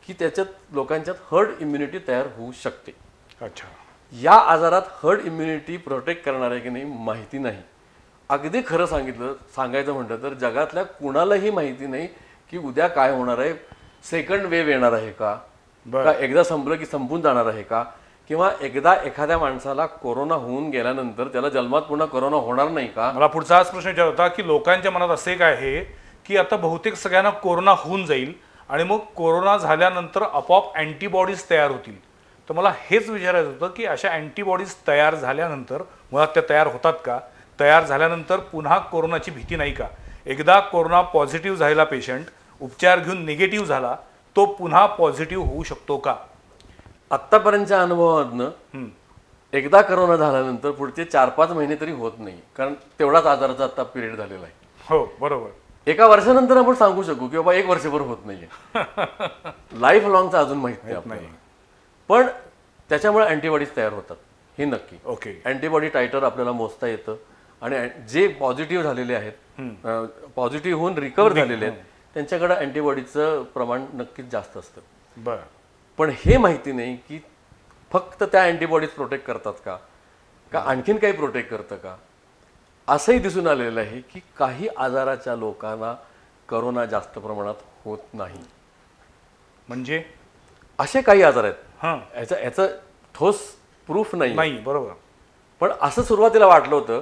Speaker 2: की त्याच्यात लोकांच्यात हर्ड इम्युनिटी तयार होऊ शकते.
Speaker 1: अच्छा.
Speaker 2: या आजारात हर्ड इम्युनिटी प्रोटेक्ट करणार आहे की नाही माहिती नाही. अगदी खरं सांगायचं म्हटलं तर जगातल्या कुणालाही माहिती नाही की उद्या काय होणार आहे. सेकंड वेव्ह येणार आहे का, एकदा संपलं की संपून जाणार आहे का, किंवा एकदा एखाद्या माणसाला कोरोना होऊन गेल्यानंतर त्याला जन्मात पुन्हा कोरोना होणार नाही का.
Speaker 1: मला पुढचा हाच प्रश्न विचार होता की लोकांच्या मनात असे काय आहे की आता बहुतेक सगळ्यांना कोरोना होऊन जाईल आणि मग कोरोना झाल्यानंतर आपोआप अँटीबॉडीज तयार होतील. तर मला हेच विचारायचं होतं की अशा अँटीबॉडीज तयार झाल्यानंतर मुळात त्या तयार होतात का, तयार झाल्यानंतर पुन्हा कोरोनाची भीती नाही का, एकदा कोरोना पॉझिटिव्ह झालेला पेशंट उपचार घेऊन निगेटिव्ह झाला तो पुन्हा पॉझिटिव्ह होऊ शकतो का?
Speaker 2: आत्तापर्यंतच्या अनुभवामधनं एकदा कोरोना झाल्यानंतर पुढचे 4-5 महिने तरी होत नाही. कारण तेवढाच आजाराचा आता पिरियड झालेला आहे.
Speaker 1: हो, बरोबर.
Speaker 2: एका वर्षानंतर आपण सांगू शकू की बाबा 1 वर्षभर होत नाहीये. लाईफ लॉंगचा अजून माहित नाही आपल्याला. पण त्याच्यामुळे अँटीबॉडीज तयार होतात हे नक्की.
Speaker 1: ओके.
Speaker 2: अँटीबॉडी टायटर आपल्याला मोजता येतं आणि जे पॉझिटिव्ह झालेले आहेत, पॉझिटिव्ह होऊन रिकवर झालेले आहेत, त्यांच्याकडे अँटीबॉडीचं प्रमाण नक्कीच जास्त असतं.
Speaker 1: बरं.
Speaker 2: पण हे माहिती नाही की फक्त त्या अँटीबॉडीज प्रोटेक्ट करतात का आणखीन काही प्रोटेक्ट करतं का. असंही दिसून आलेलं आहे की काही आजाराच्या लोकांना करोना जास्त प्रमाणात होत नाही.
Speaker 1: म्हणजे
Speaker 2: असे काही आजार आहेत,
Speaker 1: हां,
Speaker 2: याचं ठोस प्रूफ नाही.
Speaker 1: नाही. बरोबर.
Speaker 2: पण असं सुरुवातीला वाटलं होतं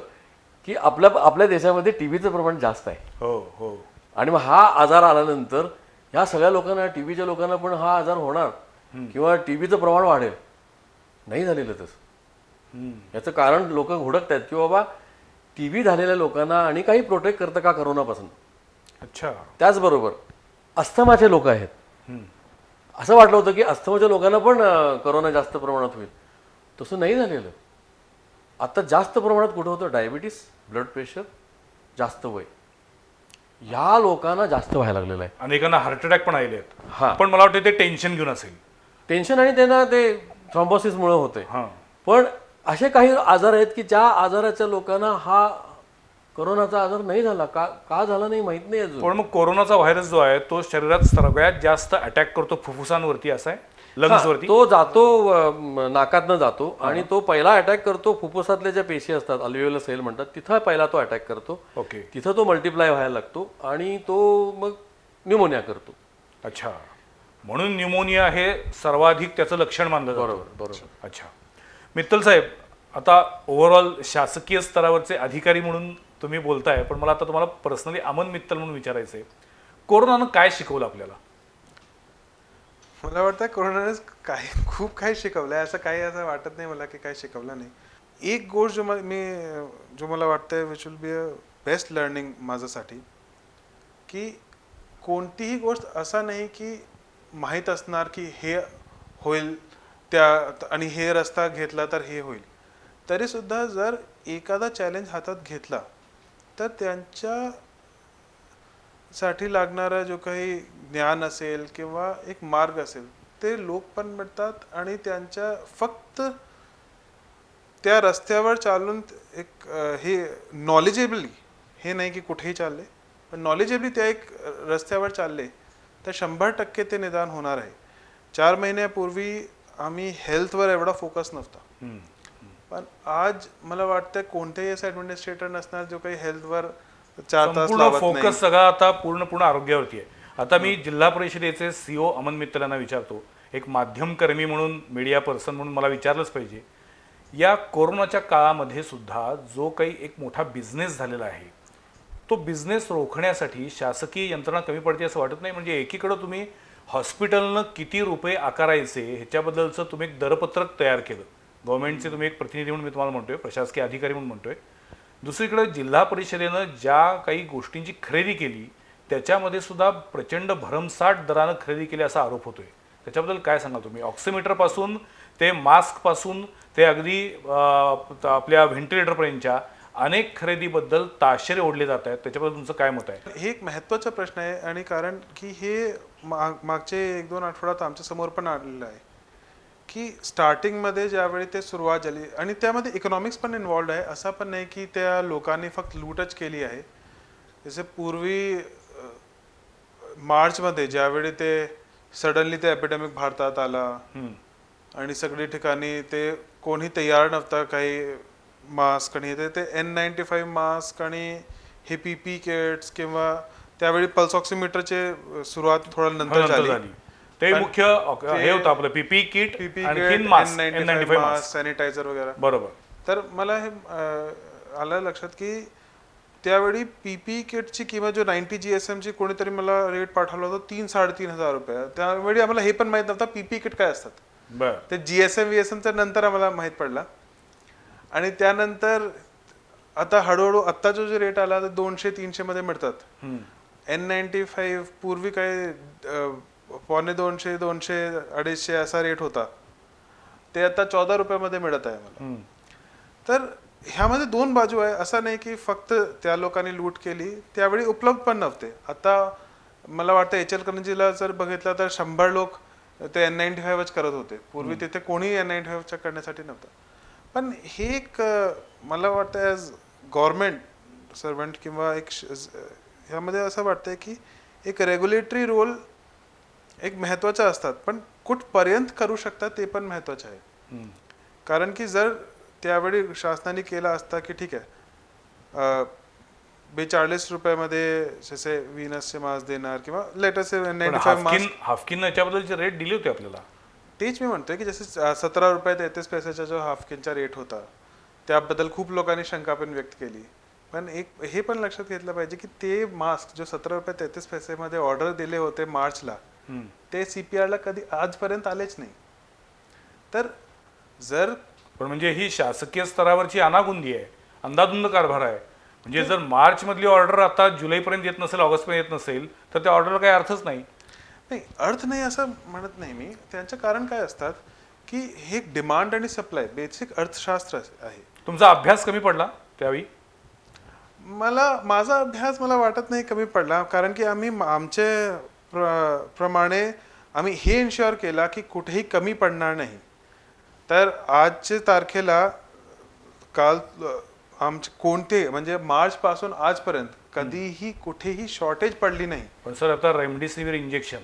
Speaker 2: की आपल्या देशामध्ये टीबीचं प्रमाण जास्त आहे.
Speaker 1: हो हो.
Speaker 2: आणि मग हा आजार आल्यानंतर ह्या सगळ्या लोकांना, टीबीच्या लोकांना पण हा आजार होणार किंवा टीबीचं प्रमाण वाढेल. नाही झालेलं तसं. याचं कारण लोक हुडकतायत की बाबा टीबी झालेल्या लोकांना आणि काही प्रोटेक्ट करतं का करोनापासून.
Speaker 1: अच्छा.
Speaker 2: त्याचबरोबर अस्थमाचे लोक आहेत. असं वाटलं होतं की अस्थमाच्या लोकांना पण करोना जास्त प्रमाणात होईल. तसं नाही झालेलं. आता जास्त प्रमाणात कुठं होतं, डायबिटीस, ब्लड प्रेशर, जास्त वय, या लोकांना जास्त व्हायला लागलेलं आहे.
Speaker 1: अनेकांना हार्ट अटॅक पण आलेले आहेत.
Speaker 2: हा,
Speaker 1: पण मला वाटतं ते टेन्शन घेऊन असेल.
Speaker 2: टेन्शन आणि त्यांना ते थ्रॉम्बोसिसमुळे होते.
Speaker 1: हां.
Speaker 2: पण असे काही आजार आहेत की ज्या आजाराच्या लोकांना हा करोनाचा आजार नाही झाला. का का झाला नाही माहित नाही अजून.
Speaker 1: पण मग कोरोनाचा व्हायरस जो आहे तो शरीरात सगळ्यात जास्त अटॅक करतो फुफ्फुसांवरती, असं आहे, लंग्सवरती.
Speaker 2: तो जातो नाकातनं जातो आणि तो पहिला अटॅक करतो फुफ्फुसातल्या ज्या पेशी असतात, अल्व्हेओलर सेल म्हणतात, तिथं पहिला तो अटॅक करतो.
Speaker 1: ओके.
Speaker 2: तिथं तो मल्टिप्लाय व्हायला लागतो आणि तो मग न्यूमोनिया करतो.
Speaker 1: अच्छा. म्हणून न्यूमोनिया हे सर्वाधिक त्याचं लक्षण मानलं जातं.
Speaker 2: बरोबर बरोबर.
Speaker 1: अच्छा. मित्तल साहेब, आता ओव्हरऑल शासकीय स्तरावरचे अधिकारी म्हणून तुम्ही बोलताय, पण मला आता तुम्हाला पर्सनली अमन मित्तल म्हणून विचारायचं आहे, कोरोनानं काय शिकवलं आपल्याला?
Speaker 3: मला वाटतं कोरोनाने खूप काही शिकवलंय. असं काही असं वाटत नाही मला की काही शिकवलं नाही. एक गोष्ट जो मला वाटतंय which will be a best learning माझ्यासाठी, की कोणतीही गोष्ट असा नाही की माहीत असणार की हे होईल त्या आणि हे रस्ता घेतला तर हे होईल. तरी सुद्धा जर एखादा चॅलेंज हातात घेतला तर त्यांच्यासाठी लागणारा जो काही ज्ञान असेल किंवा एक मार्ग असेल ते लोक पण मिळतात आणि त्यांच्या फक्त त्या रस्त्यावर चालून एक हे नॉलेजेबली, हे नाही की कुठेही चालले, पण नॉलेजेबली त्या एक रस्त्यावर चालले तर 100% ते निदान होणार आहे. 4 महिन्यापूर्वी आम्ही हेल्थवर एवढा फोकस नव्हता, पण आज मला वाटतं कोणतेही असं ॲडमिनिस्ट्रेटर नसणार जो काही हेल्थवर 4 तास
Speaker 1: संपूर्ण
Speaker 3: लावत
Speaker 1: फोकस
Speaker 3: नाही.
Speaker 1: सगळा आता पूर्ण आरोग्यावरती आहे. आता मी जिल्हा परिषदेचे CEO अमन मित्तल यांना विचारतो, एक माध्यमकर्मी म्हणून, मीडिया पर्सन म्हणून मला विचारलंच पाहिजे, या कोरोनाच्या काळामध्ये सुद्धा जो काही एक मोठा बिझनेस झालेला आहे, तो बिझनेस रोखण्यासाठी शासकीय यंत्रणा कमी पडते असं वाटत नाही? म्हणजे एकीकडं तुम्ही हॉस्पिटलनं किती रुपये आकारायचे ह्याच्याबद्दलचं तुम्ही एक दरपत्रक तयार केलं, गव्हर्नमेंटचे तुम्ही एक प्रतिनिधी म्हणून मी तुम्हाला म्हणतोय, प्रशासकीय अधिकारी म्हणून म्हणतोय. दुसरीकडे जिल्हा परिषदेनं ज्या काही गोष्टींची खरेदी केली त्याच्यामध्ये सुद्धा प्रचंड भरमसाठ दरानं खरेदी केली असा आरोप होतोय. त्याच्याबद्दल काय सांगाल तुम्ही? ऑक्सिमीटरपासून ते मास्कपासून ते अगदी आपल्या व्हेंटिलेटरपर्यंतच्या अनेक खरेदीबद्दल ताशेरे ओढले जात आहेत. त्याच्याबद्दल तुमचं काय मत आहे?
Speaker 3: हे एक महत्त्वाचा प्रश्न आहे आणि कारण की हे मागचे 1-2 आठवड्यात आमच्या समोर पण आलेलं आहे की स्टार्टिंगमध्ये ज्यावेळी ते सुरुवात झाली आणि त्यामध्ये इकॉनॉमिक्स पण इन्वॉल्ड आहे. असं पण नाही की त्या लोकांनी फक्त लूटच केली आहे. जसे पूर्वी मार्चमध्ये ज्यावेळी ते सडनली ते एपिडेमिक भारतात आला आणि सगळी ठिकाणी ते कोणी तयार नव्हता, काही मास्क आणि ते N95 मास्क आणि हे PP किट्स किंवा त्यावेळी पल्स ऑक्सिमीटरचे सुरुवात थोडा नंतर झाली.
Speaker 1: ते मुख्य हे होतं आपलं PP किट, आणखीन मास्क, N95 मास्क,
Speaker 3: सॅनिटायझर वगैरे.
Speaker 1: बरोबर.
Speaker 3: तर मला हे आलं लक्षात की त्यावेळी PP किटची किंमत जो 90 GSM ची कोणीतरी मला रेट पाठवला होता 3-3.5 रुपये. त्यावेळी आम्हाला हे पण माहित नव्हतं PP किट काय असतात.
Speaker 1: बरं.
Speaker 3: ते GSM तर नंतर आम्हाला माहित पडला आणि त्यानंतर आता हळूहळू आत्ता जो रेट आला ते 200-300 मध्ये मिळतात. N95 पूर्वी काय 250, 200-250 असा रेट होता, ते आता 14 रुपयामध्ये मिळत आहे मला. तर ह्यामध्ये 2 बाजू आहे. असं नाही की फक्त त्या लोकांनी लूट केली, त्यावेळी उपलब्ध पण नव्हते. आता मला वाटतं इचलकरंजीला जर बघितलं तर 100 लोक ते N95च करत होते. पूर्वी तिथे कोणी N95 करण्यासाठी नव्हतं. पण हे एक मला वाटतं ॲज गव्हर्नमेंट सर्वंट किंवा एक ह्यामध्ये असं वाटतंय की एक रेग्युलेटरी रोल एक महत्त्वाचा असतात, पण कुठपर्यंत करू शकतात ते पण महत्त्वाचं आहे. कारण की जर त्यावेळी शासनाने केला असता की ठीक आहे 42 रुपयामध्ये जसे व्हीनसचे मास्क देणार किंवा लेटेस्ट N95 मास्क,
Speaker 1: हाफकिन याच्याबद्दलचे रेट दिले होते आपल्याला.
Speaker 3: तेच मी म्हणतोय की जसे 17 रुपये 33 पैशाचा जो हाफकिनचा रेट होता त्याबद्दल खूप लोकांनी शंका पण व्यक्त केली. पण एक हे पण लक्षात घेतलं पाहिजे की ते मास्क जो 17 रुपये 33 पैसेमध्ये ऑर्डर दिले होते मार्चला, ते CPRला कधी आजपर्यंत आलेच नाही. तर जर
Speaker 1: पण म्हणजे ही शासकीय स्तरावरची अनागुंदी आहे. अंदाधुंद कारभार आहे. म्हणजे जर मार्च मधली ऑर्डर आता जुलैपर्यंत येत नसेल, ऑगस्टपर्यंत येत नसेल, तर त्या ऑर्डरला काही अर्थच नाही.
Speaker 3: नाही, अर्थ नाही असं म्हणत नाही मी. त्यांचं कारण काय असतात की हे डिमांड आणि सप्लाय बेसिक अर्थशास्त्र आहे.
Speaker 1: तुमचा अभ्यास कमी पडला त्यावेळी?
Speaker 3: माझा अभ्यास मला वाटत नाही कमी पडला, कारण की आम्ही आमचे प्रमाणे आम्ही हे इन्शुअर केला की कुठेही कमी पडणार नाही. तर आजच्या तारखेला काल आमचे कोणते म्हणजे मार्च पासून आजपर्यंत कधीही कुठेही शॉर्टेज पडली नाही.
Speaker 1: पण सर आता रेमडेसिवीर इंजेक्शन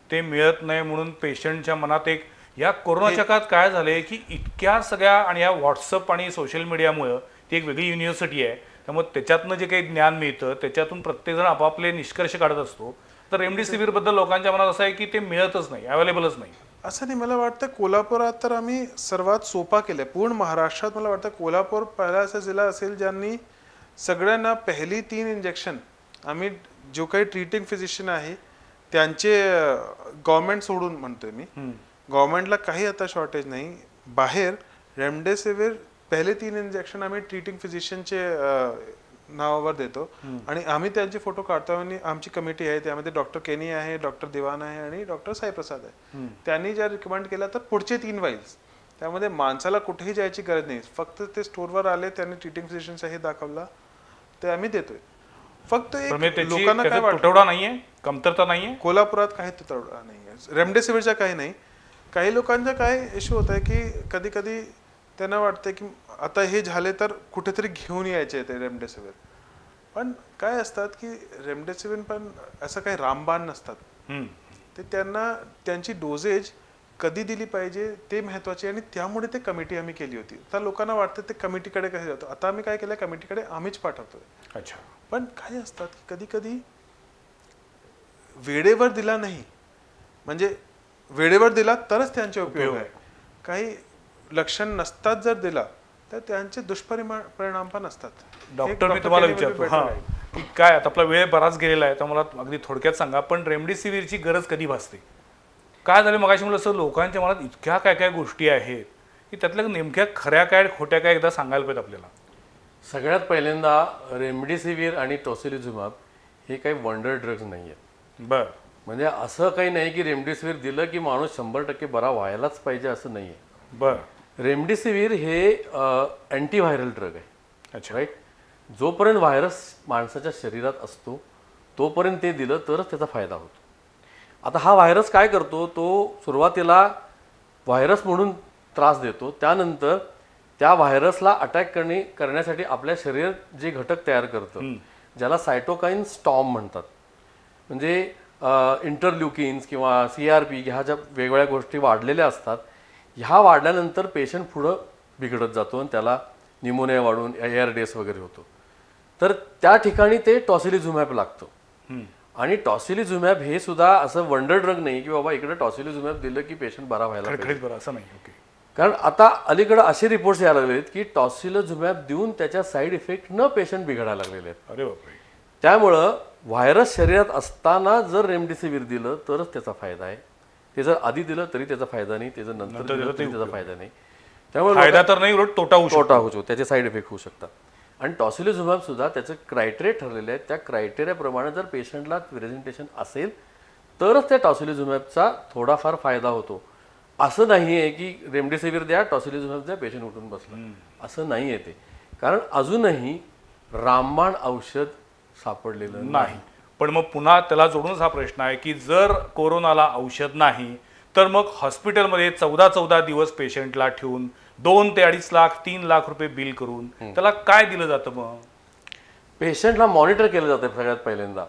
Speaker 1: ते मिळत नाही म्हणून पेशंटच्या मनात एक, या कोरोनाच्या काळात काय झालंय की इतक्या सगळ्या आणि या व्हॉट्सअप आणि सोशल मीडियामुळं ती एक वेगळी युनिव्हर्सिटी आहे, त्यामुळे त्याच्यातनं जे काही ज्ञान मिळतं त्याच्यातून प्रत्येकजण आपापले निष्कर्ष काढत असतो. तर रेमडेसिवीर बद्दल लोकांच्या मनात असं आहे की ते मिळतच नाही, अवेलेबलच नाही.
Speaker 3: असं नाही, मला वाटतं कोल्हापुरात तर आम्ही सर्वात सोपा केलं. पूर्ण महाराष्ट्रात मला वाटतं कोल्हापूर पहिला असा जिल्हा असेल ज्यांनी सगळ्यांना पहिली 3 इंजेक्शन आम्ही जो काही ट्रीटिंग फिजिशियन आहे त्यांचे गव्हर्नमेंट सोडून म्हणतोय मी, गव्हर्नमेंटला काही आता शॉर्टेज नाही. बाहेर रेमडेसिवीर पहिले 3 इंजेक्शन आम्ही ट्रीटिंग फिजिशियनचे नावावर देतो आणि आम्ही त्यांचे फोटो काढतो. आणि आमची कमिटी आहे, त्यामध्ये डॉक्टर केनी आहे, डॉक्टर दिवान आहे आणि डॉक्टर साईप्रसाद आहे. त्यांनी जर रिकमेंड केला तर पुढचे 3 वाईल्स, त्यामध्ये माणसाला कुठेही जायची गरज नाही. फक्त ते स्टोरवर आले, त्यांनी ट्रीटिंग फिजिशियनचा हे दाखवला, ते आम्ही देतोय. फक्त लोकांना काय वाटतं,
Speaker 1: तुटवडा नाहीये, कमतरता नाहीये
Speaker 3: कोल्हापुरात काही तुटवडा नाहीये रेमडेसिवीरचा, काही नाही. काही लोकांचा काय इश्यू होत आहे की कधी कधी त्यांना वाटतं की आता हे झाले तर कुठेतरी घेऊन यायचे ते रेमडेसिवीर. पण काय असतात की रेमडेसिवीर पण असं काही रामबाण नसतात. ते त्यांना त्यांची डोजेज कधी दिली पाहिजे ते महत्वाचे, आणि त्यामुळे ते कमिटी आम्ही केली होती. तर लोकांना वाटतं ते कमिटीकडे कसं जातं. आता आम्ही काय केलं, कमिटीकडे आम्हीच पाठवतोय.
Speaker 1: अच्छा.
Speaker 3: पण काय असतात की कधी कधी वेळेवर दिला नाही, म्हणजे वेळेवर दिला तरच त्यांचे उपयोग आहे. काही लक्षण नसतात जर दिला तर त्यांचे दुष्परिणाम पण असतात.
Speaker 1: डॉक्टर, मी तुम्हाला विचारतो की काय, आता आपला वेळ बराच गेलेला आहे, तर मला अगदी थोडक्यात सांगा, पण रेमडेसिवीरची गरज कधी भासते? काय झालं मगाशी म्हणलं असं, लोकांच्या मनात इतक्या काय काय गोष्टी आहेत की त्यातल्या नेमक्या खऱ्या काय खोट्या काय एकदा सांगायला पाहिजे आपल्याला.
Speaker 2: सगळ्यात पहिल्यांदा रेमडेसिवीर आणि टॉसिलिझुमॅब हे काही वंडर ड्रग्ज नाही आहेत.
Speaker 1: बरं.
Speaker 2: म्हणजे असं काही नाही की रेमडेसिवीर दिलं की माणूस 100% बरा व्हायलाच पाहिजे असं नाही आहे.
Speaker 1: बरं.
Speaker 2: रेमडेसिवीर हे अँटीव्हायरल ड्रग आहे.
Speaker 1: अच्छा.
Speaker 2: राईट. जोपर्यंत व्हायरस माणसाच्या शरीरात असतो तोपर्यंत ते दिलं तरच त्याचा फायदा होतो. आता हा व्हायरस काय करतो, तो सुरुवातीला व्हायरस म्हणून त्रास देतो, त्यानंतर त्या व्हायरसला अटॅक करण्यासाठी आपल्या शरीर जे घटक तयार करतं, ज्याला सायटोकाईन स्टॉर्म म्हणतात, म्हणजे इंटरल्युकिन्स किंवा CRP ह्या ज्या वेगवेगळ्या गोष्टी वाढलेल्या असतात, ह्या वाढल्यानंतर पेशंट पुढं बिघडत जातो आणि त्याला निमोनिया वाढून ARDS वगैरे होतो. तर त्या ठिकाणी ते टॉसिलिझुमॅब लागतं. आणि टॉसिलिझुमॅब हे सुद्धा असं वंडर ड्रग नाही की बाबा इकडे टॉसिलिझुमॅब दिलं की पेशंट बरा व्हायला पाहिजे.
Speaker 1: बरं असं नाही. ओके.
Speaker 2: कारण आता अलीकडे असे रिपोर्ट्स यायला लागले आहेत की टॉसिलिझुमॅब देऊन त्याच्या साईड इफेक्ट न पेशंट बिघडायला लागलेले आहेत.
Speaker 1: अरे बापरे.
Speaker 2: त्यामुळं व्हायरस शरीरात असताना जर रेमडेसिवीर दिलं तरच त्याचा फायदा आहे. ते जर आधी दिलं तरी त्याचा फायदा नाही, त्याचं नंतर दिलं तरी त्याचा फायदा नाही. त्यामुळे
Speaker 1: फायदा तर नाही, उलट तोटा होऊ शकतो.
Speaker 2: तोटा होऊ शकतो, त्याचे साईड इफेक्ट होऊ शकतात. आणि टॉसिलिझुमॅब सुद्धा त्याचं क्रायटेरिया ठरलेले आहेत. त्या क्रायटेरियाप्रमाणे जर पेशंटला प्रेझेंटेशन असेल तरच त्या टॉसिलिझुमॅबचा थोडाफार फायदा होतो. असं नाही आहे की रेमडेसिवीर द्या, टॉसिलिझुमॅब द्या, पेशंट उठून बसलं, असं नाही आहे ते. कारण अजूनही रामबाण औषध सापडलेलं
Speaker 1: नाही. पण मग पुन्हा त्याला जोडूनच हा प्रश्न आहे की जर कोरोनाला औषध नाही तर मग हॉस्पिटलमध्ये 14 दिवस पेशंटला ठेवून 2 ते 2.5 लाख 3 लाख रुपये बिल करून त्याला काय दिलं जातं? मग
Speaker 2: पेशंटला मॉनिटर केलं जातं. सगळ्यात पहिल्यांदा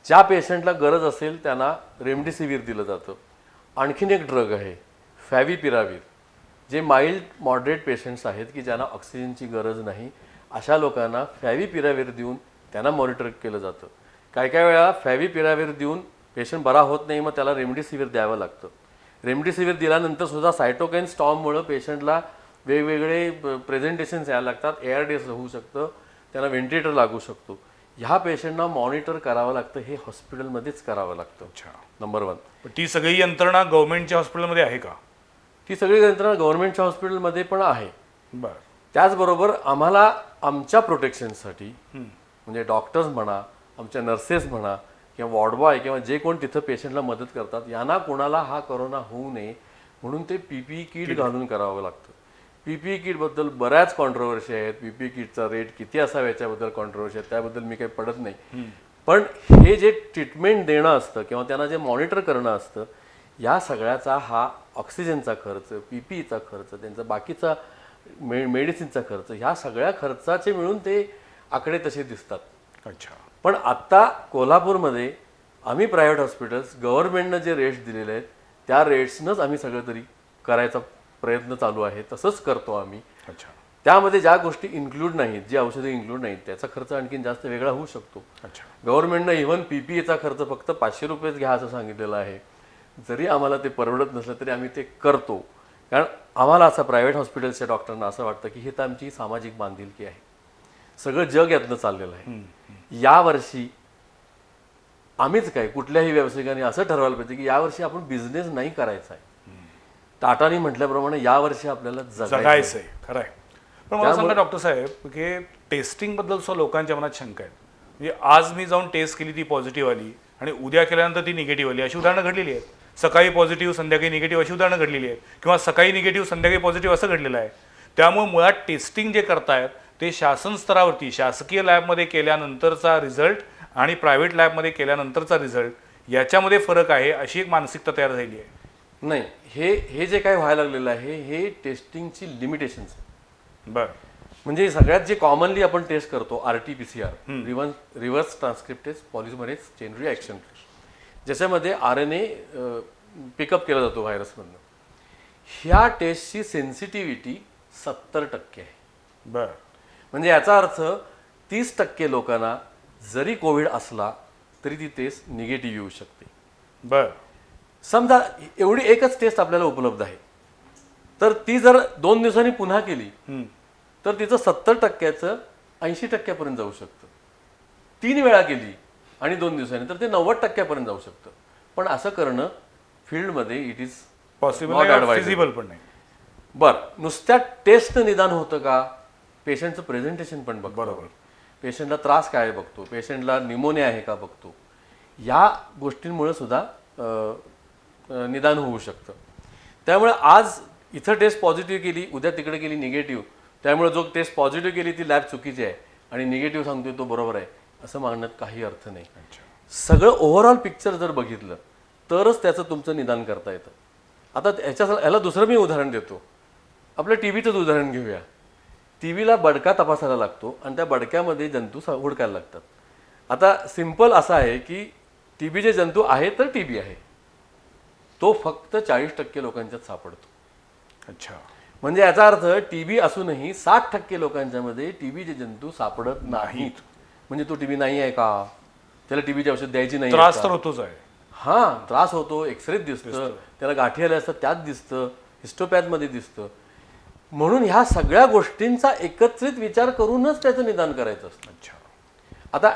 Speaker 2: ज्या पेशंटला गरज असेल त्यांना रेमडेसिवीर दिलं जातं. आणखीन एक ड्रग आहे फॅव्हिपिरावीर, जे माइल्ड मॉडरेट पेशंट्स आहेत की ज्यांना ऑक्सिजनची गरज नाही, अशा लोकांना फॅव्हिपिरावीर देऊन त्यांना मॉनिटर केलं जातं. काय काय वेळा फॅव्हिपिरावीर देऊन पेशंट बरा होत नाही, मग त्याला रेमडेसिवीर द्यावं लागतं. रेमडेसिवीर दिल्यानंतर सुद्धा सायटोकाईन स्टॉर्ममुळे पेशंटला वेगवेगळे प्रेझेंटेशन्स यायला लागतात. ARDS होऊ शकतं, त्यांना व्हेंटिलेटर लागू शकतो. ह्या पेशंटना मॉनिटर करावं लागतं, हे हॉस्पिटलमध्येच करावं लागतं.
Speaker 1: अच्छा.
Speaker 2: नंबर 1.
Speaker 1: ती सगळी यंत्रणा गव्हर्नमेंटच्या हॉस्पिटलमध्ये आहे का?
Speaker 2: ती सगळी यंत्रणा गव्हर्नमेंटच्या हॉस्पिटलमध्ये पण आहे.
Speaker 1: बरं.
Speaker 2: त्याचबरोबर आम्हाला आमच्या प्रोटेक्शनसाठी म्हणजे डॉक्टर्स म्हणा, आमच्या नर्सेस म्हणा किंवा वॉर्डबॉय किंवा जे कोण तिथं पेशंटला मदत करतात, यांना कोणाला हा कोरोना होऊ नये म्हणून ते PPE किट घालून करावं लागतं. PPE किटबद्दल बऱ्याच कॉन्ट्रोवर्सी आहेत. PPE किटचा रेट किती असावा याच्याबद्दल कॉन्ट्रोवर्सी आहे, त्याबद्दल मी काही पडत नाही. पण हे जे ट्रीटमेंट देणं असतं किंवा त्यांना जे मॉनिटर करणं असतं, या सगळ्याचा हा ऑक्सिजनचा खर्च, PPEचा खर्च, त्यांचा बाकीचा मेडिसिनचा खर्च, ह्या सगळ्या खर्चाचे मिळून ते आकडे तसे दिसतात.
Speaker 1: अच्छा.
Speaker 2: पण आत्ता कोल्हापूरमध्ये आम्ही प्रायव्हेट हॉस्पिटल्स गव्हर्नमेंटनं जे रेट्स दिलेले आहेत त्या रेट्सनंच आम्ही सगळं तरी करायचा प्रयत्न चालू आहे. तसंच करतो आम्ही.
Speaker 1: अच्छा.
Speaker 2: त्यामध्ये ज्या गोष्टी इन्क्लूड नाहीत, जी औषधं इन्क्लूड नाहीत, त्याचा खर्च आणखीन जास्त वेगळा होऊ शकतो.
Speaker 1: अच्छा.
Speaker 2: गव्हर्नमेंटनं इव्हन PPEचा खर्च फक्त 500 रुपयेच घ्या असं सांगितलेलं आहे. जरी आम्हाला ते परवडत नसलं तरी आम्ही ते करतो. कारण आम्हाला असं प्रायव्हेट हॉस्पिटल्सच्या डॉक्टरांना असं वाटतं की हे तर आमची सामाजिक बांधिलकी आहे. सगळं जग यातनं चाललेलं आहे. यावर्षी आम्हीच काय, कुठल्याही व्यावसायिकाने असं ठरवायला पाहिजे की यावर्षी आपण बिझनेस नाही करायचा आहे. टाटानी म्हटल्याप्रमाणे यावर्षी आपल्याला
Speaker 1: जगायचं आहे. खरं आहे. पण मला सांगा डॉक्टर साहेब की टेस्टिंग बद्दल सुद्धा लोकांच्या मनात शंका आहे. म्हणजे आज मी जाऊन टेस्ट केली, ती पॉझिटिव्ह आली आणि उद्या केल्यानंतर ती निगेटिव्ह आली, अशी उदाहरणं घडलेली आहेत. सकाळी पॉझिटिव्ह संध्याकाळी निगेटिव्ह अशी उदाहरणं घडलेली आहेत, किंवा सकाळी निगेटिव्ह संध्याकाळी पॉझिटिव्ह असं घडलेलं आहे. त्यामुळे मुळात टेस्टिंग जे करतायत ते शासन स्तरावरती शासकीय लॅबमध्ये केल्यानंतरचा रिझल्ट आणि प्रायव्हेट लॅबमध्ये केल्यानंतरचा रिझल्ट याच्यामध्ये फरक आहे, अशी एक मानसिकता तयार झाली आहे.
Speaker 2: नाही, हे जे काय व्हायला लागलेलं आहे हे टेस्टिंगची लिमिटेशन्स आहे.
Speaker 1: बरं.
Speaker 2: म्हणजे सगळ्यात जे कॉमनली आपण टेस्ट करतो RT-PCR, reverse transcriptase polymerase chain reaction, ज्याच्यामध्ये RNA पिकअप केला जातो व्हायरसमधनं. ह्या टेस्टची सेन्सिटिव्हिटी 70% आहे.
Speaker 1: बरं.
Speaker 2: म्हणजे याचा अर्थ 30% लोकांना जरी कोविड असला तरी ती टेस्ट निगेटिव्ह येऊ शकते.
Speaker 1: बरं.
Speaker 2: समजा एवढी एकच टेस्ट आपल्याला उपलब्ध आहे, तर ती जर 2 दिवसांनी पुन्हा केली तर तिचं 70%चं 80% जाऊ शकतं. 3 वेळा केली आणि 2 दिवसांनी तर ते 90% जाऊ शकतं. पण असं करणं फील्डमध्ये इट इज
Speaker 1: पॉसिबल, फिजिबल पण नाही.
Speaker 2: बरं, नुसत्या टेस्ट निदान होतं का? पेशंटचं प्रेझेंटेशन पण बघतो.
Speaker 1: बरोबर.
Speaker 2: पेशंटला त्रास काय बघतो, पेशंटला निमोनिया आहे का बघतो. या गोष्टींमुळे सुद्धा निदान होऊ शकतं. त्यामुळे आज इथं टेस्ट पॉझिटिव्ह केली, उद्या तिकडे केली निगेटिव्ह, त्यामुळे जो टेस्ट पॉझिटिव्ह केली ती लॅब चुकीची आहे आणि निगेटिव्ह सांगतोय तो बरोबर आहे असं मागण्यात काही अर्थ नाही. सगळं ओव्हरऑल पिक्चर जर बघितलं तरच त्याचं तुमचं निदान करता येतं. आता ह्याला दुसरं मी उदाहरण देतो. आपल्या TBचंच उदाहरण घेऊया. TBला बडका तपासायला लागतो आणि त्या बडक्यामध्ये जंतू हुडकायला लागतात. आता सिम्पल असं आहे की TBचे जंतू आहे तर TB आहे, तो फक्त 40% लोकांच्यात सापडतो.
Speaker 1: अच्छा.
Speaker 2: म्हणजे याचा अर्थ TB असूनही 60% लोकांच्यामध्ये TBचे जंतू सापडत नाहीत. म्हणजे तो TB नाही आहे का? त्याला TBची औषध द्यायची नाही?
Speaker 1: त्रास तर होतोच आहे.
Speaker 2: हां, त्रास होतो, एक्सरेत दिसतं, त्याला गाठी आल्या असतात त्यात दिसतं, हिस्टोपॅथमध्ये दिसतं. म्हणून ह्या सगळ्या गोष्टींचा एकत्रित विचार करूनच त्याचं निदान करायचं असतं.
Speaker 1: अच्छा.
Speaker 2: आता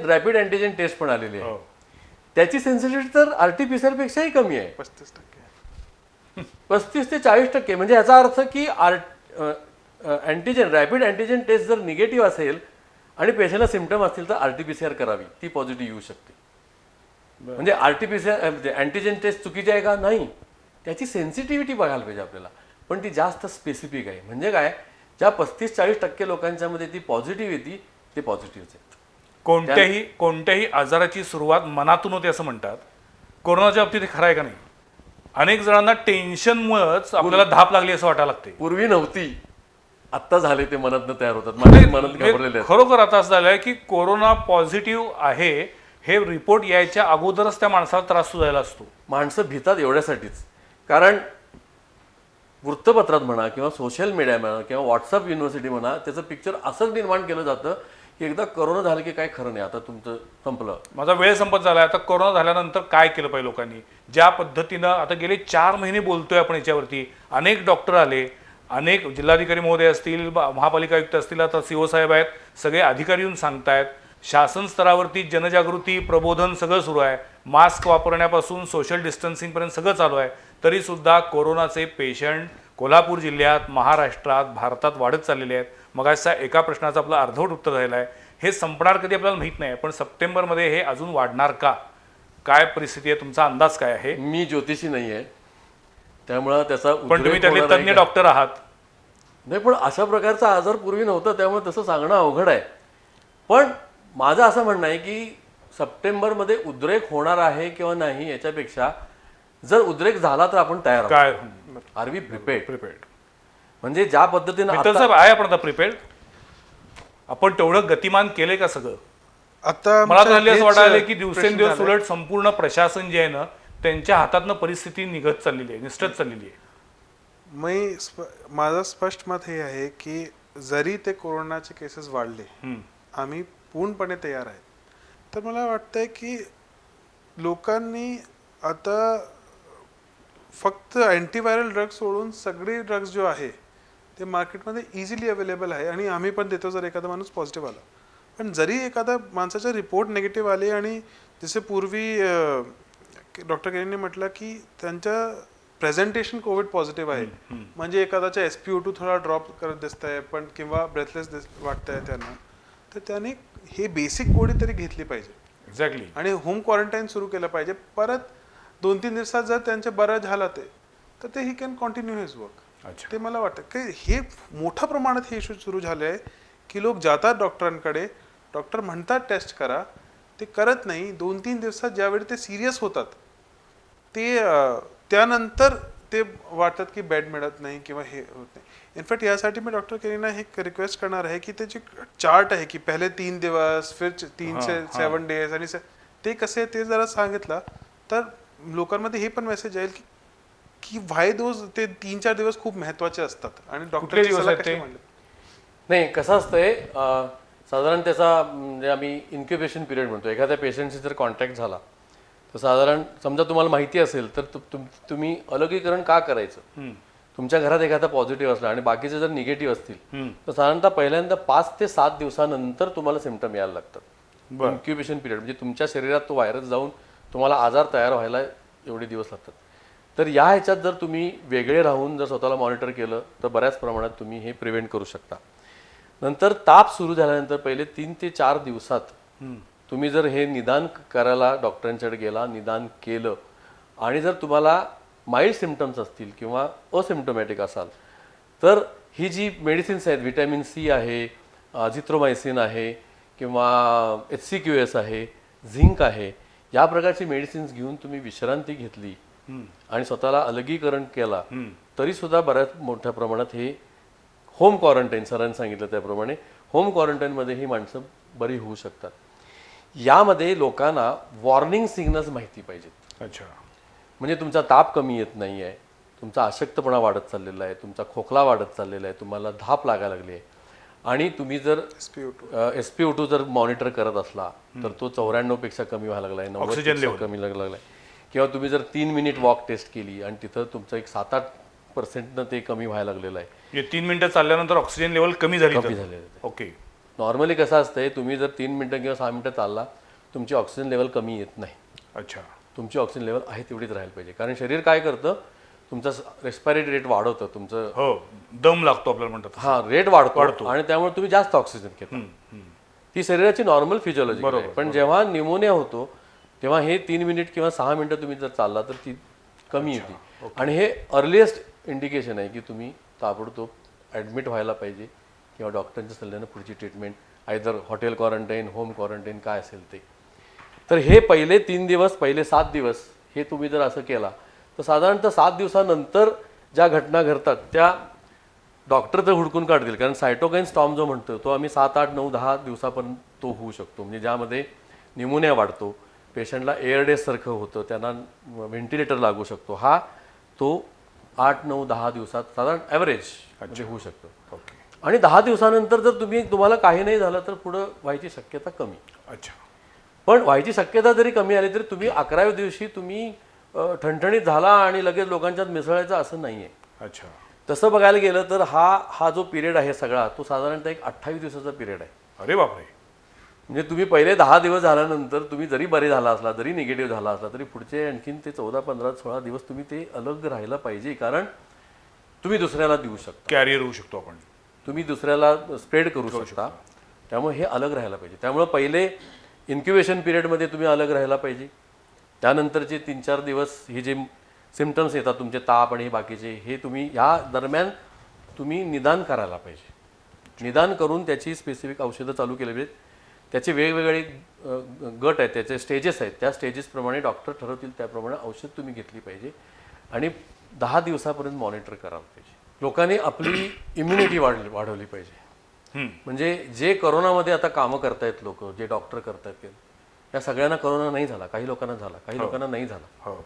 Speaker 2: रॅपिड अँटीजेन टेस्ट पण आलेली आहे. त्याची सेन्सिटिव्हिटी तर RT-PCR पेक्षाही कमी आहे.
Speaker 3: 35%.
Speaker 2: 35 ते 40%. म्हणजे याचा अर्थ की रॅपिड अँटीजेन टेस्ट जर निगेटिव्ह असेल आणि पेशंटला सिम्पटम असतील तर RT-PCR करावी, ती पॉझिटिव्ह येऊ शकते. म्हणजे RT-PCR अँटीजेन टेस्ट चुकीची आहे का? नाही, त्याची सेन्सिटिव्हिटी बघायला पाहिजे आपल्याला, पण ती जास्त स्पेसिफिक आहे. म्हणजे काय, ज्या 35-40% लोकांच्या मध्ये ती पॉझिटिव्ह येते ते पॉझिटिव्हच आहेत.
Speaker 1: कोणत्याही आजाराची सुरुवात मनातून होते असं म्हणतात. कोरोनाच्या बाबतीत हे खरं आहे का नाही? अनेक जणांना टेन्शनमुळेच आपल्याला धाप लागली असं वाटायला लागते.
Speaker 2: पूर्वी नव्हती, आत्ता झाले ते मनातनं तयार होतात. माझे मनात घाबरलेले आहेत.
Speaker 1: खरोखर आता असं झालंय की कोरोना पॉझिटिव्ह आहे हे रिपोर्ट यायच्या अगोदरच त्या माणसाला त्रास सुधायला असतो.
Speaker 2: माणसं भितात एवढ्यासाठीच, कारण वृत्तपत्रात म्हणा किंवा सोशल मीडिया म्हणा किंवा व्हॉट्सअप युनिव्हर्सिटी म्हणा, त्याचं पिक्चर असंच निर्माण केलं जातं की एकदा कोरोना झालं की काय खरं नाही, आता तुमचं संपलं.
Speaker 1: माझा वेळ संपत झालाय. आता कोरोना झाल्यानंतर काय केलं पाहिजे लोकांनी? ज्या पद्धतीनं आता गेले 4 महिने बोलतोय आपण याच्यावरती, अनेक डॉक्टर आले, अनेक जिल्हाधिकारी महोदय असतील, महापालिका आयुक्त असतील, आता CO साहेब आहेत, सगळे अधिकारी येऊन सांगतायत. शासन स्तरावरती जनजागृती प्रबोधन सगळं सुरू आहे. मास्क वापरण्यापासून सोशल डिस्टन्सिंगपर्यंत सगळं चालू आहे. तरीसुद्धा कोरोनाचे पेशंट कोल्हापूर जिल्ह्यात, महाराष्ट्रात, भारतात वाढत चाललेले आहेत. मग एका प्रश्नाचं आपलं अर्धवट उत्तर राहिलं आहे. हे संपणार कधी आपल्याला माहीत नाही, पण सप्टेंबरमध्ये हे अजून वाढणार का? काय परिस्थिती आहे, तुमचा अंदाज काय आहे?
Speaker 2: मी ज्योतिषी नाही आहे, त्यामुळं त्याचा
Speaker 1: पण तुम्ही
Speaker 2: उद्रेक
Speaker 1: त्यातले
Speaker 2: होणार आहे
Speaker 1: तज्ज्ञ
Speaker 2: का?
Speaker 1: डॉक्टर आहात.
Speaker 2: नाही, पण अशा प्रकारचा आजार पूर्वी नव्हता, त्यामुळे तसं सांगणं अवघड आहे. पण माझं असं म्हणणं आहे की सप्टेंबरमध्ये उद्रेक होणार आहे किंवा नाही याच्यापेक्षा जर उद्रेक झाला तर आपण तयार आहोत.
Speaker 1: काय
Speaker 2: आर वी प्रिपेअर्ड?
Speaker 1: प्रिपेअर्ड
Speaker 2: म्हणजे ज्या पद्धतीनं
Speaker 1: मित्तल
Speaker 2: आता-
Speaker 1: साहेब आहे आपण आता प्रिपेअर्ड? आपण तेवढं गतिमान केलंय का सगळं?
Speaker 3: आता
Speaker 1: मला तर
Speaker 3: आमच्या
Speaker 1: हल्ली असं
Speaker 3: हेच
Speaker 1: वाटायला की
Speaker 3: प्रश्न
Speaker 1: दिवसेंदिवस
Speaker 3: झालाय.
Speaker 1: उलट संपूर्ण प्रशासन जे आहे ना, त्यांच्या हातातनं परिस्थिती निघत चाललेली आहे, निष्ठत चाललेली आहे.
Speaker 3: माझं स्पष्ट मत हे आहे की जरी ते कोरोनाचे केसेस वाढले,
Speaker 1: हम्म.
Speaker 3: आम्ही पूर्णपणे तयार आहे. तर मला वाटतंय की लोकांनी आता फक्त अँटीव्हायरल ड्रग्स सोडून सगळे ड्रग्स जो आहे ते मार्केटमध्ये इझिली अवेलेबल आहे आणि आम्ही पण देतो जर एखादा माणूस पॉझिटिव्ह आला. पण जरी एखादा माणसाचा रिपोर्ट निगेटिव्ह आले आणि जसे पूर्वी डॉक्टर केरींनी म्हटलं की त्यांच्या प्रेझेंटेशन कोविड पॉझिटिव्ह आहे, म्हणजे एखाद्याचा SpO2 थोडा ड्रॉप करत दिसत आहे पण किंवा ब्रेथलेस वाटत आहे त्यांना, तर त्याने हे बेसिक गोळी तरी घेतली पाहिजे
Speaker 1: एक्झॅक्टली.
Speaker 3: आणि होम क्वारंटाईन सुरू केलं पाहिजे. परत 2-3 दिवसात जर त्यांचे बरं झालं तर ते he can continue his work.
Speaker 1: अच्छा.
Speaker 3: ते मला वाटतं की हे मोठ्या प्रमाणात हे इश्यू सुरू झाले आहे की लोक जातात डॉक्टरांकडे, डॉक्टर म्हणतात टेस्ट करा, ते करत नाही. 2-3 दिवसात ज्यावेळी ते सिरियस होतात ते त्यानंतर ते वाटतात की बेड मिळत नाही किंवा हे होत नाही. इनफॅक्ट यासाठी मी डॉक्टर केरीना हे रिक्वेस्ट करणार आहे की त्याची चार्ट आहे की पहिले 3 दिवस फिर 3 से 7 डेज आणि ते कसे ते जरा सांगितलं तर लोकांमध्ये हे पण मेसेज येईल की व्हाय दोज ते 3-4 दिवस खूप महत्वाचे असतात आणि
Speaker 1: कुठले
Speaker 3: डॉक्टरची
Speaker 1: दिवस
Speaker 3: सल्ला
Speaker 1: आहेत
Speaker 3: कशी
Speaker 1: ते?
Speaker 3: मांडली.
Speaker 2: नाही, कसं असतंय, साधारण त्याचा म्हणजे आम्ही इन्क्युबेशन पिरियड म्हणतो. एखाद्या पेशंटशी जर कॉन्टॅक्ट झाला तर साधारण समजा तुम्हाला माहिती असेल तर तुम्ही अलगीकरण का करायचं? तुमच्या घरात एखादा पॉझिटिव्ह असला आणि बाकीचे जर निगेटिव्ह असतील तर साधारणतः पहिल्यांदा 5 ते 7 दिवसानंतर तुम्हाला सिम्पटम यायला लागतात. इन्क्युबेशन पिरियड म्हणजे तुमच्या शरीरात तो व्हायरस जाऊन तुम्हाला आजार तयार व्हायला एवढे दिवस लागतात. तर या ह्याच्यात जर तुम्ही वेगळे राहून जर स्वतःला मॉनिटर केलं तर बऱ्याच प्रमाणात तुम्ही हे प्रिव्हेंट करू शकता. नंतर ताप सुरू झाल्यानंतर पहिले 3 ते 4 दिवसात तुम्ही जर हे निदान करायला डॉक्टरांच्याकडे गेला, निदान केलं आणि जर तुम्हाला माइल्ड सिम्पटम्स असतील किंवा असिम्प्टोमॅटिक असाल तर ही जी मेडिसिन्स आहेत, व्हिटॅमिन C आहे, अझिथ्रोमायसिन आहे किंवा HCQS आहे, झिंक आहे, या प्रकारची मेडिसिन्स घेऊन तुम्ही विश्रांती घेतली आणि स्वतःला अलगीकरण केला तरी सुद्धा बऱ्याच मोठ्या प्रमाणात हे होम क्वारंटाईन, सरांनी सांगितलं त्याप्रमाणे होम क्वारंटाईनमध्ये ही माणसं बरी होऊ शकतात. यामध्ये लोकांना वॉर्निंग सिग्नल्स माहिती पाहिजेत.
Speaker 1: अच्छा.
Speaker 2: म्हणजे तुमचा ताप कमी येत नाही आहे, तुमचा अशक्तपणा वाढत चाललेला आहे, तुमचा खोकला वाढत चाललेला आहे, तुम्हाला धाप लागायला लागली आहे आणि तुम्ही जर SpO2 जर मॉनिटर करत असला तर तो 94 पेक्षा कमी व्हायला लागला आहे, 90 पेक्षा कमी लागला आहे, किंवा तुम्ही जर 3 मिनिट वॉक टेस्ट केली आणि तिथं तुमचं एक 7-8% ते कमी व्हायला लागलेलं आहे.
Speaker 1: 3 मिनिटं चालल्यानंतर ऑक्सिजन लेवल कमी झाली.
Speaker 2: झालेलं आहे.
Speaker 1: ओके.
Speaker 2: नॉर्मली कसं असतंय, तुम्ही जर 3 मिनिटं किंवा 6 मिनिटं चालला तुमची ऑक्सिजन लेवल कमी येत नाही.
Speaker 1: अच्छा.
Speaker 2: तुमची ऑक्सिजन लेवल आहे तेवढीच राहायला पाहिजे, कारण शरीर काय करतं, तुमचा रेस्पिरेटरी रेट वाढवतं, तुमचं
Speaker 1: हो दम लागतो आपल्याला म्हणतात.
Speaker 2: हा रेट वाढतो आणि त्यामुळे तुम्ही जास्त ऑक्सिजन घेता. ती शरीराची नॉर्मल फिजिओलॉजी आहे. पण जेव्हा निमोनिया होतो तेव्हा हे 3 मिनिट किंवा 6 मिनिटं तुम्ही जर चालला तर ती कमी येते आणि हे अर्लिएस्ट इंडिकेशन आहे की तुम्ही ताबडतोब ॲडमिट व्हायला पाहिजे किंवा डॉक्टरांच्या सल्ल्यानं पुढची treatment, either hotel quarantine, home quarantine काय असेल ते. तर हे पहिले 3 दिवस, पहिले 7 दिवस हे तुम्ही जर असं केला तर साधारणतः 7 दिवसानंतर ज्या घटना घडतात त्या डॉक्टर तर हुडकून काढतील, कारण सायटोकाईन स्टॉर्म जो म्हणतो तो आम्ही 7, 8, 9, 10 दिवसापर्यंत तो होऊ शकतो. म्हणजे ज्यामध्ये निमोनिया वाढतो, पेशंटला एअरडेससारखं होतं, त्यांना व्हेंटिलेटर लागू शकतो, हा तो 8, 9, 10 दिवसात साधारण ॲव्हरेज म्हणजे होऊ शकतो.
Speaker 1: ओके.
Speaker 2: आणि 10 दिवसानंतर जर तुम्हाला काही नाही झालं तर पुढं व्हायची शक्यता कमी.
Speaker 1: अच्छा.
Speaker 2: पण व्हायची शक्यता जरी कमी आली तरी तुम्ही 11व्या दिवशी तुम्ही ठणठणीत झाला आणि लगेच लोकांच्यात मिसळायचं असं नाही आहे.
Speaker 1: अच्छा.
Speaker 2: तसं बघायला गेलं तर हा जो पिरियड आहे सगळा तो साधारणतः एक 28 दिवसाचा पिरियड आहे.
Speaker 1: अरे बापरे.
Speaker 2: म्हणजे तुम्ही पहिले 10 दिवस झाल्यानंतर तुम्ही जरी बरे झाला असला, जरी निगेटिव्ह झाला असला तरी पुढचे आणखीन ते 14, 15, 16 दिवस तुम्ही ते अलग राहायला पाहिजे, कारण तुम्ही दुसऱ्याला देऊ शकता,
Speaker 1: कॅरियर होऊ शकतो आपण.
Speaker 2: तुम्ही दुसऱ्याला स्प्रेड करू शकता. त्यामुळे हे अलग राहायला पाहिजे. त्यामुळे पहिले इन्क्युबेशन पिरियडमध्ये तुम्ही अलग राहायला पाहिजे. त्यानंतरचे 3-4 दिवस हे जे सिम्पटम्स येतात तुमचे ताप आणि बाकीचे, हे तुम्ही ह्या दरम्यान तुम्ही निदान करायला पाहिजे. निदान करून त्याची स्पेसिफिक औषधं चालू केली पाहिजेत. त्याचे वेगवेगळे गट आहेत, त्याचे स्टेजेस आहेत. त्या स्टेजेसप्रमाणे डॉक्टर ठरवतील त्याप्रमाणे औषध तुम्ही घेतली पाहिजे आणि 10 दिवसापर्यंत मॉनिटर करायला पाहिजे. लोकांनी आपली इम्युनिटी वाढवली पाहिजे. म्हणजे जे करोनामध्ये आता कामं करतायत लोक, जे डॉक्टर करतायत, या सगळ्यांना करोना नाही झाला, काही लोकांना झाला, काही लोकांना नाही झाला.
Speaker 1: हो.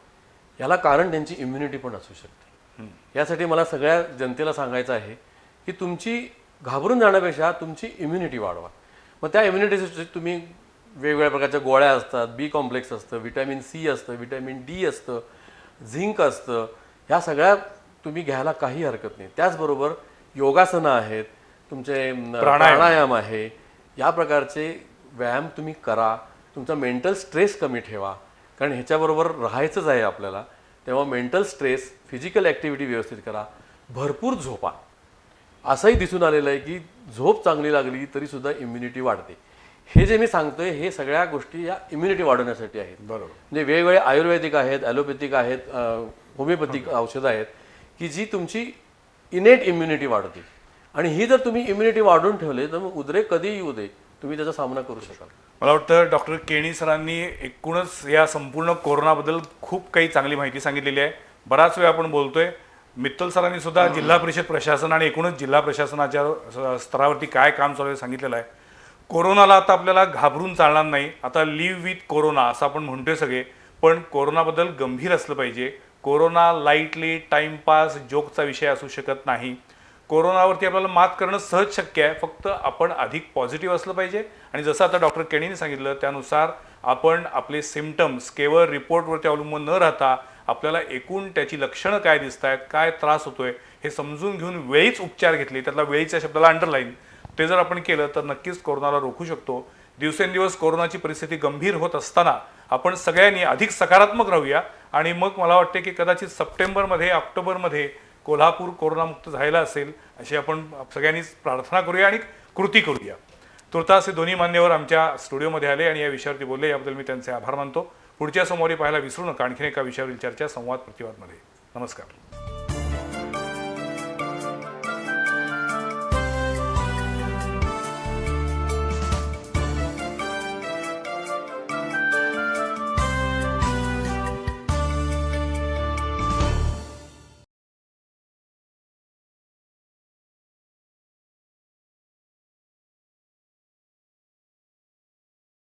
Speaker 2: याला कारण त्यांची इम्युनिटी पण असू शकते. यासाठी मला सगळ्या जनतेला सांगायचं आहे की तुमची घाबरून जाण्यापेक्षा तुमची इम्युनिटी वाढवा. मग त्या इम्युनिटीसाठी तुम्ही वेगवेगळ्या प्रकारच्या गोळ्या असतात, बी कॉम्प्लेक्स असतं, व्हिटॅमिन सी असतं, व्हिटॅमिन डी असतं, झिंक असतं, ह्या सगळ्या तुम्ही घ्यायला काही हरकत नाही. त्याचबरोबर योगासनं आहेत, तुमचे प्राणायाम आहे, या प्रकारचे व्यायाम तुम्ही करा. तुमचा मेंटल स्ट्रेस कमी ठेवा, कारण ह्याच्याबरोबर राहायचंच आहे आपल्याला. तेव्हा मेंटल स्ट्रेस, फिजिकल ॲक्टिव्हिटी व्यवस्थित करा, भरपूर झोपा. असंही दिसून आलेलं आहे की झोप चांगली लागली तरीसुद्धा इम्युनिटी वाढते. हे जे मी सांगतोय हे सगळ्या गोष्टी या इम्युनिटी वाढवण्यासाठी आहेत.
Speaker 1: बरोबर.
Speaker 2: म्हणजे वेगवेगळे आयुर्वेदिक आहेत, ॲलोपॅथिक आहेत, होमिओपॅथिक औषधं आहेत की जी तुमची इनेट इम्युनिटी वाढवते. आणि ही जर तुम्ही इम्युनिटी वाढवून ठेवले तर मग उद्रेक कधीही येऊ दे, तुम्ही त्याचा सामना करू शकाल.
Speaker 1: मला वाटतं डॉक्टर केणी सरांनी एकूणच या संपूर्ण कोरोनाबद्दल खूप काही चांगली माहिती सांगितलेली आहे. बराच वेळ आपण बोलतोय. मित्तल सरांनी सुद्धा जिल्हा परिषद प्रशासन आणि एकूणच जिल्हा प्रशासनाच्या स्तरावरती काय काम चालू आहे सांगितलेलं आहे. कोरोनाला आता आपल्याला घाबरून चालणार नाही. आता लिव्ह विथ कोरोना असं आपण म्हणतोय सगळे, पण कोरोनाबद्दल गंभीर असलं पाहिजे. कोरोना लाईटली टाइमपास जोकचा विषय असू शकत नाही. कोरोनावरती आपल्याला मात करणं सहज शक्य आहे, फक्त आपण अधिक पॉझिटिव्ह असलं पाहिजे. आणि जसं आता डॉक्टर केणीने सांगितलं त्यानुसार आपण आपले सिम्पटम्स केवळ रिपोर्टवरती अवलंबून न राहता आपल्याला एकूण त्याची लक्षणं काय दिसत आहेत, काय त्रास होतोय हे समजून घेऊन वेळीच उपचार घेतले, त्यातला वेळीच्या शब्दाला अंडरलाईन, ते जर आपण केलं तर नक्कीच कोरोनाला रोखू शकतो. दिवसेंदिवस कोरोनाची परिस्थिती गंभीर होत असताना आपण सगळ्यांनी अधिक सकारात्मक राहूया. आणि मग मला वाटते की कदाचित सप्टेंबरमध्ये, ऑक्टोबरमध्ये कोल्हापूर कोरोनामुक्त झालेला असेल अशी आपण सगळ्यांनीच प्रार्थना करूया आणि कृती करूया. तुर्तास हे दोन्ही मान्यवर आमच्या स्टुडिओमध्ये आले आणि या विषयावरती बोलले, याबद्दल मी त्यांचे आभार मानतो. पुढच्या सोमवारी पाहायला विसरू नका आणखीन एका विषयावरील चर्चा संवाद प्रतिवादमध्ये. नमस्कार.